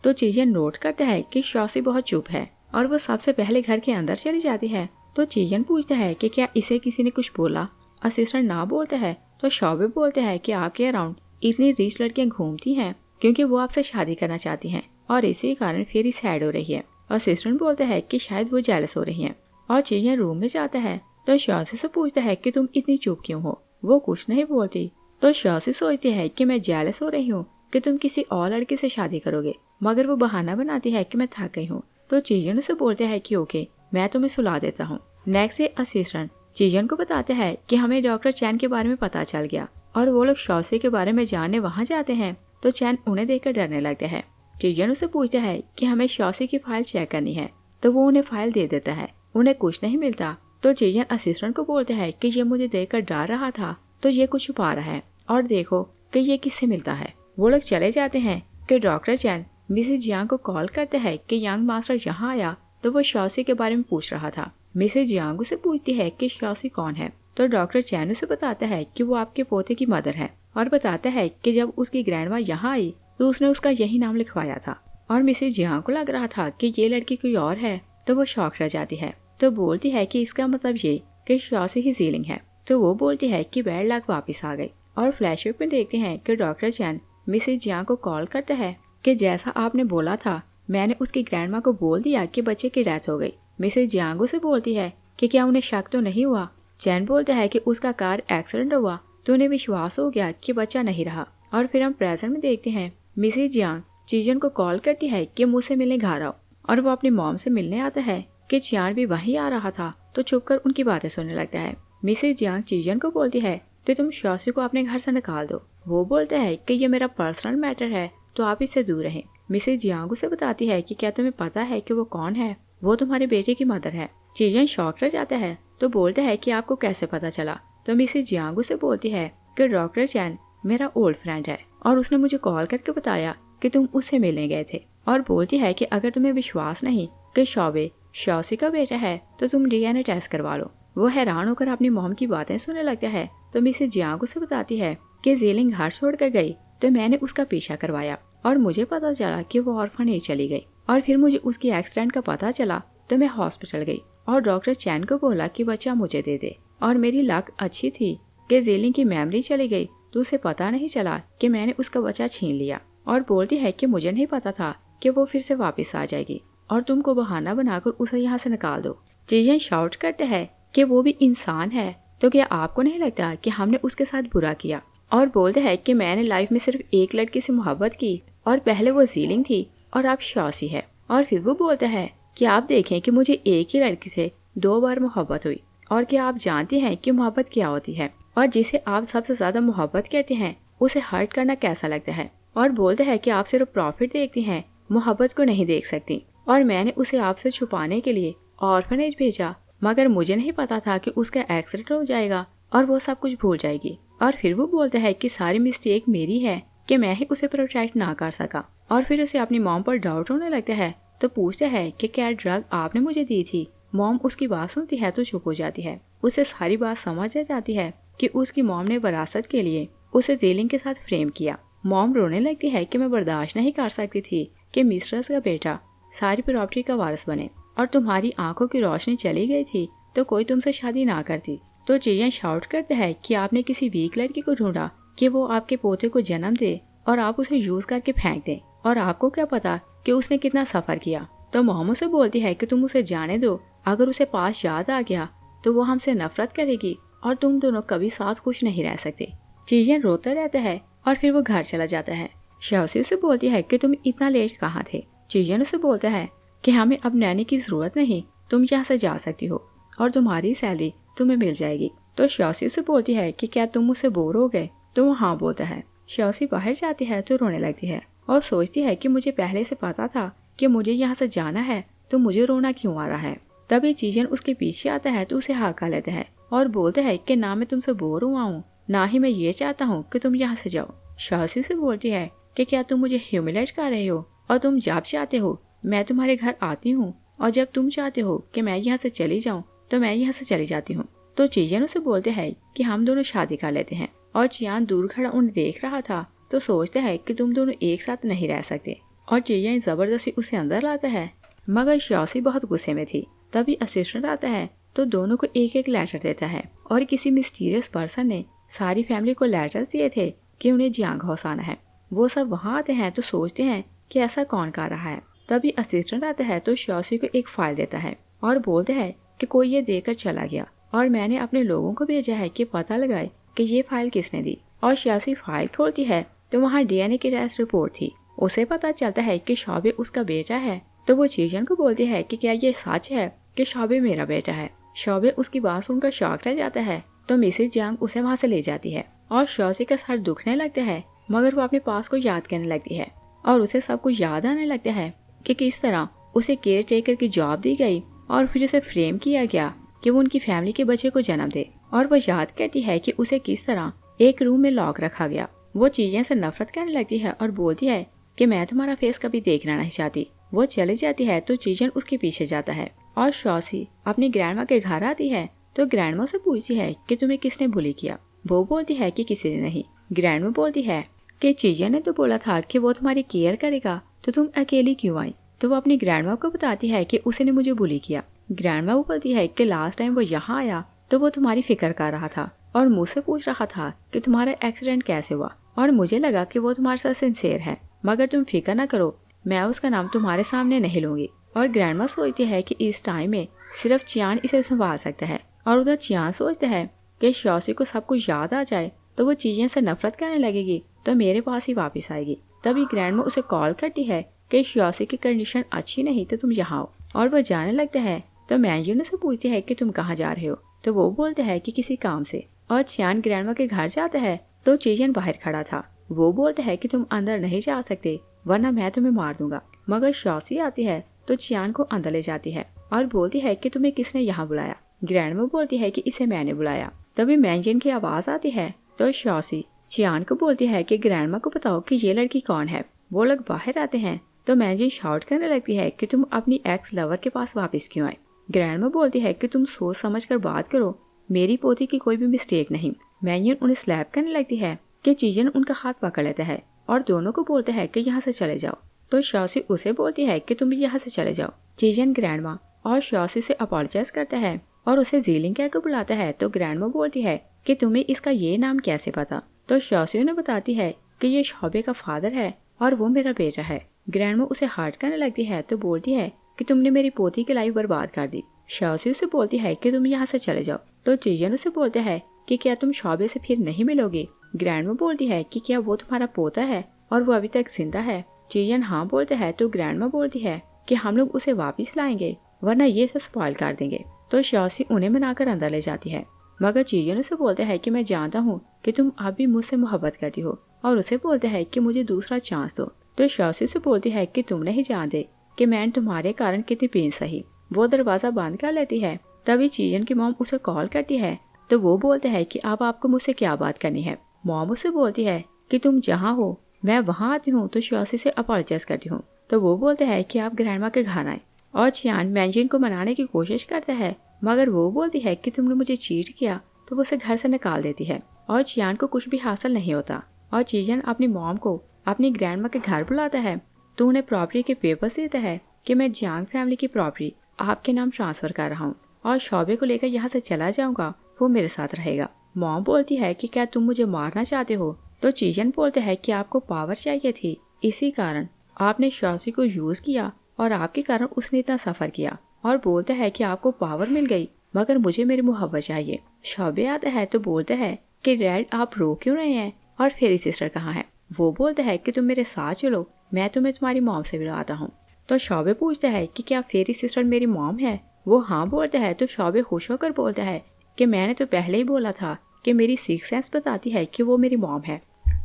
तो चीजन नोट करता है कि शॉसी बहुत चुप है और वो सबसे पहले घर के अंदर चली जाती है। तो चीजन पूछता है कि क्या इसे किसी ने कुछ बोला। असिस्टेंट ना बोलता है तो शॉबे बोलते हैं कि आपके अराउंड इतनी रिच लड़कियां घूमती हैं क्योंकि वो आपसे शादी करना चाहती हैं और इसी कारण फेरी सैड हो रही है। असिस्टेंट बोलता है कि शायद वो जेलस हो रही हैं। और चीजन रूम में जाता है तो शॉसी से पूछता है कि तुम इतनी चुप क्यों हो। वो कुछ नहीं बोलती। तो शॉसी सोचती है कि मैं जेलस हो रही हूँ कि तुम किसी और लड़के से शादी करोगे, मगर वो बहाना बनाती है कि मैं थक गई हूँ। तो चीजन उसे बोलते हैं कि ओके मैं तुम्हें सुला देता हूँ। नेक्स्ट डे असिस्टेंट चीजन को बताते हैं कि हमें डॉक्टर चैन के बारे में पता चल गया और वो लोग शॉसी के बारे में जानने वहाँ जाते हैं तो चैन उन्हें देखकर डरने लगते हैं। चीजन उसे पूछता है कि हमें शॉसी की फाइल चेक करनी है तो वो उन्हें फाइल दे देता है। उन्हें कुछ नहीं मिलता तो चीजन असिस्टेंट को बोलते हैं कि ये मुझे देखकर डर रहा था तो ये कुछ छुपा रहा है और देखो कि ये किससे मिलता है। वो लोग चले जाते हैं कि डॉक्टर चैन मिसेज जियांग को कॉल करते हैं कि यंग मास्टर यहाँ आया तो वो शॉसी के बारे में पूछ रहा था। मिसेज जियांग से पूछती है कि शॉसी कौन है तो डॉक्टर चैन उसे बताता है कि वो आपके पोते की मदर है और बताता है कि जब उसकी ग्रैंडमा यहाँ आई तो उसने उसका यही नाम लिखवाया था। और मिसेज जियांग को लग रहा था कि ये लड़की कोई और है तो वो शॉक रह जाती है। तो बोलती है कि इसका मतलब ये कि शॉसी ही जीलिंग है। तो वो बोलती है कि बैड लक वापस आ गई। और फ्लैशबैक में देखते हैं कि डॉक्टर चैन मिसेज जियांग को कॉल करता है कि जैसा आपने बोला था मैंने उसकी ग्रैंडमा को बोल दिया कि बच्चे की डेथ हो गई। मिसेज जियांग से बोलती है कि क्या उन्हें शक तो नहीं हुआ। चैन बोलता है कि उसका कार एक्सीडेंट हुआ तो उन्हें विश्वास हो गया कि बच्चा नहीं रहा। और फिर हम प्रेजेंट में देखते हैं मिसेज जियांग चीजन को कॉल करती है कि मुझसे मिलने घर आओ, और वो अपनी मॉम से मिलने आता है कि चियान भी वहीं आ रहा था, तो छुप कर उनकी बातें सुनने लगता है। मिसेज जियांग चीजन को बोलती है कि तुम शॉसी को अपने घर से निकाल दो। वो बोलता है कि ये मेरा पर्सनल मैटर है, तो आप इससे दूर रहें। मिसेज जियांग उसे बताती है कि क्या तुम्हें पता है कि वो कौन है? वो तुम्हारे बेटे की मदर है। चीजन शॉक रह जाता है, तो बोलता है कि आपको कैसे पता चला? तो मिसेज जियांग उसे बोलती है कि डॉक्टर चैन मेरा ओल्ड फ्रेंड है और उसने मुझे कॉल करके बताया कि तुम उससे मिलने गए थे, और बोलती है कि अगर तुम्हें विश्वास नहीं कि शॉबे शॉसी का बेटा है तो तुम डीएनए टेस्ट करवा लो। वो हैरान होकर अपनी मॉम की बातें सुनने लगता है। तो मिसेज जियांग उसे बताती है कि जेलिंग घर छोड़कर गई तो मैंने उसका पीछा करवाया और मुझे पता चला कि वो ऑर्फनेज चली गई, और फिर मुझे उसकी एक्सीडेंट का पता चला तो मैं हॉस्पिटल गई और डॉक्टर चैन को बोला कि बच्चा मुझे दे दे। और मेरी लक अच्छी थी कि जेलिंग की मेमोरी चली गई तो उसे पता नहीं चला कि मैंने उसका बच्चा छीन लिया, और बोलती है कि मुझे नहीं पता था कि वो फिर से वापस आ जाएगी और तुमको बहाना बनाकर उसे यहाँ से निकाल दो। चीजन शाउट करते हैं कि वो भी इंसान है, तो क्या आपको नहीं लगता कि हमने उसके साथ बुरा किया? और बोलते हैं कि मैंने लाइफ में सिर्फ एक लड़की से मोहब्बत की और पहले वो जीलिंग थी और अब शॉसी है। और फिर वो बोलता है कि आप देखें कि मुझे एक ही लड़की से 2 बार मोहब्बत हुई, और क्या आप जानते हैं कि मोहब्बत क्या होती है, और जिसे आप सबसे ज्यादा मोहब्बत कहते हैं उसे हर्ट करना कैसा लगता है। और बोलते हैं कि आप सिर्फ प्रॉफिट देखती हैं, मोहब्बत को नहीं देख सकती, और मैंने उसे आपसे छुपाने के लिए ऑर्फनेज भेजा, मगर मुझे नहीं पता था कि उसका एक्सीडेंट हो जाएगा और वो सब कुछ भूल जाएगी। और फिर वो बोलता है कि सारी मिस्टेक मेरी है कि मैं ही उसे प्रोटेक्ट ना कर सका। और फिर उसे अपनी मॉम पर डाउट होने लगता है, तो पूछता है कि क्या ड्रग आपने मुझे दी थी? मॉम उसकी बात सुनती है तो चुप हो जाती है। उसे सारी बात समझ आ जाती है कि उसकी मॉम ने विरासत के लिए उसे जेलिंग के साथ फ्रेम किया। मॉम रोने लगती है कि मैं बर्दाश्त नहीं कर सकती थी कि मिस्ट्रेस का बेटा सारी प्रॉपर्टी का वारिस बने, और तुम्हारी आंखों की रोशनी चली गई थी तो कोई तुमसे शादी ना करती। तो चीजन शाउट करते हैं कि आपने किसी वीक लड़की को ढूंढा कि वो आपके पोते को जन्म दे और आप उसे यूज करके फेंक दें, और आपको क्या पता कि उसने कितना सफर किया। तो मोहम्मद से बोलती है कि तुम उसे जाने दो, अगर उसे पास याद आ गया तो वो हमसे नफरत करेगी और तुम दोनों कभी साथ खुश नहीं रह सकते। चीजन रोता रहता है और फिर वो घर चला जाता है। शॉसी उसे बोलती है कि तुम इतना लेट कहाँ थे? चीजन उसे बोलता है कि हमें अब नैनी की जरूरत नहीं, तुम यहाँ से जा सकती हो और तुम्हारी सैलरी तुम्हें मिल जाएगी। तो शॉसी उसे बोलती है कि क्या तुम मुझसे बोर हो गए? तो वो हाँ बोलता है। शॉसी बाहर जाती है तो रोने लगती है और सोचती है कि मुझे पहले से पता था कि मुझे यहाँ से जाना है, तो मुझे रोना क्यों आ रहा है। तभी चीजन उसके पीछे आता है तो उसे हाका लेता है और बोलता है कि ना मैं तुमसे बोर हुआ हूँ, ना ही मैं ये चाहता हूँ कि तुम यहाँ से जाओ। शॉसी से बोलती है कि क्या तुम मुझे ह्यूमिलेट कर रहे हो, और तुम जब चाहते हो मैं तुम्हारे घर आती हूँ, और जब तुम चाहते हो कि मैं यहाँ से चली जाऊँ तो मैं यहाँ से चली जाती हूँ। तो चीजन उसे बोलते हैं कि हम दोनों शादी कर लेते हैं। और चियान दूर खड़ा उन्हें देख रहा था तो सोचता है कि तुम दोनों एक साथ नहीं रह सकते, और चियान जबरदस्ती उसे अंदर लाता है, मगर शॉसी बहुत गुस्से में थी। तभी असिस्टेंट आता है तो दोनों को एक एक लेटर देता है, और किसी मिस्टीरियस पर्सन ने सारी फैमिली को लेटर्स दिए थे कि उन्हें जियांग हाउस आना है। वो सब वहाँ आते हैं तो सोचते हैं कि ऐसा कौन कर रहा है। तभी असिस्टेंट आता है तो शॉसी को एक फाइल देता है और बोलते हैं कि कोई ये देकर चला गया, और मैंने अपने लोगों को भेजा है कि पता लगाए कि ये फाइल किसने दी। और शॉसी फाइल खोलती है तो वहाँ डीएनए की टेस्ट रिपोर्ट थी। उसे पता चलता है कि शॉबे उसका बेटा है। तो वो चीजन को बोलती है कि क्या ये सच है कि शॉबे मेरा बेटा है। शॉबे उसकी बात सुनकर शॉक रह जाता है। तो मिसेज जियांग उसे वहाँ से ले जाती है और शॉसी का सर दुखने लगता है, मगर वो अपने पास को याद करने लगती है और उसे सब कुछ याद आने लगता है कि किस तरह उसे केयर टेकर की जॉब दी गई और फिर उसे फ्रेम किया गया कि वो उनकी फैमिली के बच्चे को जन्म दे। और वो याद करती है कि उसे किस तरह एक रूम में लॉक रखा गया। वो चीजें से नफरत करने लगती है और बोलती है कि मैं तुम्हारा फेस कभी देखना नहीं चाहती। वो चली जाती है तो चीजन उसके पीछे जाता है और शॉसी अपनी ग्रैंडमा के घर आती है तो ग्रैंडमा से पूछती है कि तुम्हें किसने बुली किया। वो बोलती है कि किसी ने नहीं। ग्रैंडमा बोलती है कि चीजन ने तो बोला था कि वो तुम्हारी केयर करेगा, तो तुम अकेली क्यों आई? तो वो अपनी ग्रैंडमा को बताती है कि उसने मुझे बुली किया। ग्रैंडमा बोलती है कि लास्ट टाइम वो यहाँ आया तो वो तुम्हारी फिक्र कर रहा था और मुझसे पूछ रहा था कि तुम्हारा एक्सीडेंट कैसे हुआ, और मुझे लगा कि वो तुम्हारे साथ सिंसियर है, मगर तुम फिक्र ना करो, मैं उसका नाम तुम्हारे सामने नहीं लूंगी। और ग्रैंडमा सोचती है कि इस टाइम में सिर्फ चियान इसे संभाल सकता है, और उधर चियान सोचता है कि शॉसी को सब कुछ याद आ जाए तो वो चीजें से नफरत करने लगेगी तो मेरे पास ही वापस आएगी। तभी ग्रैंडमा उसे कॉल करती है कि श्योसी की कंडीशन अच्छी नहीं तो तुम यहाँ आओ, और वो जाने लगता है। तो मैंजिन उसे पूछती है कि तुम कहाँ जा रहे हो, तो वो बोलते है कि किसी काम से। और चियान ग्रैंडमा के घर जाता है तो चियन बाहर खड़ा था। वो बोलते है कि तुम अंदर नहीं जा सकते वरना मैं तुम्हें मार दूंगा। मगर श्योसी आती है तो चियान को अंदर ले जाती है और बोलती है कि तुम्हें किसने यहाँ बुलाया। ग्रैंडमा बोलती है कि इसे मैंने बुलाया। तभी मैंजिन की आवाज आती है तो श्योसी चियान को बोलती है कि ग्रैंडमा को बताओ कि ये लड़की कौन है। वो लोग बाहर आते हैं तो मैंजिन शाउट करने लगती है कि तुम अपनी एक्स लवर के पास वापस क्यों आए। ग्रैंडमा बोलती है कि तुम सोच समझ कर बात करो, मेरी पोती की कोई भी मिस्टेक नहीं। मैंजिन उन्हें स्लैप करने लगती है कि चियन उनका हाथ पकड़ लेता है और दोनों को बोलते है कि यहाँ से चले जाओ। तो श्योसी उसे बोलती है कि तुम भी यहाँ से चले जाओ। चियन ग्रैंडमा और श्योसी से अपॉलोजाइज करता है और उसे जीलिंग कहकर बुलाता है। तो ग्रैंडमा बोलती है कि तुम्हें इसका ये नाम कैसे पता। तो श्योसी उन्हें बताती है कि ये शोबे का फादर है और वो मेरा बेटा है। ग्रैंडमा उसे हर्ट करने लगती है तो बोलती है कि तुमने मेरी पोती की लाइफ बर्बाद कर दी। श्योसी उसे बोलती है कि तुम यहाँ से चले जाओ। तो चियन उसे बोलते है कि क्या तुम शोबे से फिर नहीं मिलोगे। ग्रैंडमा बोलती है कि क्या वो तुम्हारा पोता है और वो अभी तक जिंदा है। चियन हाँ बोलते है तो ग्रैंडमा बोलती है कि हम लोग उसे वापस लाएंगे वरना ये सब स्पॉइल कर देंगे। तो श्योसी उन्हें मनाकर अंदर ले जाती है। मगर चियन उसे बोलते है कि मैं जानता हूँ कि तुम अब भी मुझसे मोहब्बत करती हो और उसे बोलते है कि मुझे दूसरा चांस दो। तो श्योसी से बोलती है कि तुम नहीं जानते कि मैंने तुम्हारे कारण कितनी पेन सही। वो दरवाजा बंद कर लेती है। तभी चियन की मॉम उसे कॉल करती है तो वो बोलते है कि अब आपको मुझसे क्या बात करनी है। मॉम उसे बोलती है कि तुम जहाँ हो मैं वहाँ आती हूँ। तो श्योसी से अपॉलोजाइज करती हूँ। तो वो बोलते है कि आप ग्रैंडमा के घर आए और चियान मैंजिन को मनाने की कोशिश करता है मगर वो बोलती है कि तुमने मुझे चीट किया तो वो उसे घर से निकाल देती है और चियान को कुछ भी हासिल नहीं होता। और चियन अपनी मॉम को अपनी ग्रैंडमा के घर बुलाता है तो उन्हें प्रॉपर्टी के पेपर्स देता है कि मैं जियांग फैमिली की प्रॉपर्टी आपके नाम ट्रांसफर कर रहा हूँ और शोबे को लेकर यहाँ से चला जाऊंगा, वो मेरे साथ रहेगा। मॉम बोलती है कि क्या तुम मुझे मारना चाहते हो। तो चियन बोलते है कि आपको पावर चाहिए थी, इसी कारण आपने श्योसी को यूज किया और आपके कारण उसने इतना सफर किया। और बोलते है कि आपको पावर मिल गई मगर मुझे मेरी मोहब्बत चाहिए। शोबे आता है तो बोलते है कि डैड आप रो क्यों रहे हैं और फेरी सिस्टर कहाँ है। वो बोलते है कि तुम मेरे साथ चलो, मैं तुम्हें तुम्हारी मॉम से मिलाता हूँ। तो शोबे पूछता है कि क्या फेरी सिस्टर मेरी मॉम है। वो हाँ बोलता है तो शोबे खुश होकर बोलता है कि मैंने तो पहले ही बोला था कि मेरी सिक्स सेंस बताती है कि वो मेरी मॉम है।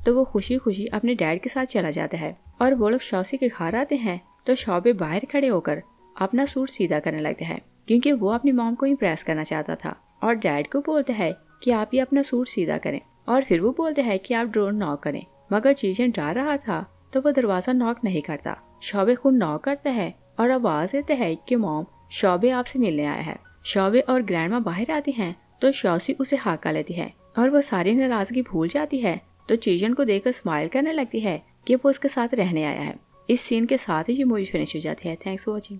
तो वो खुशी खुशी अपने डैड के साथ चला जाता है और वो लोग श्योसी के घर आते हैं। तो शोबे बाहर खड़े होकर अपना सूट सीधा करने लगता है क्योंकि वो अपनी मॉम को इम्प्रेस करना चाहता था। और डैड को बोलता है कि आप ही अपना सूट सीधा करें और फिर वो बोलते हैं कि आप डोर नॉक करें। मगर चियन डर रहा था तो वो दरवाजा नॉक नहीं करता। शोबे खुद नॉक करता है और आवाज देता है कि मॉम शोबे आपसे मिलने आया है। शोबे और ग्रैंडमा बाहर आती हैं तो श्योसी उसे हाका लेती है और वो सारी नाराजगी भूल जाती है। तो चियन को देखकर स्माइल करने लगती है कि वो उसके साथ रहने आया है। इस सीन के साथ ही ये मूवी फिनिश हो जाती है। Thanks for watching.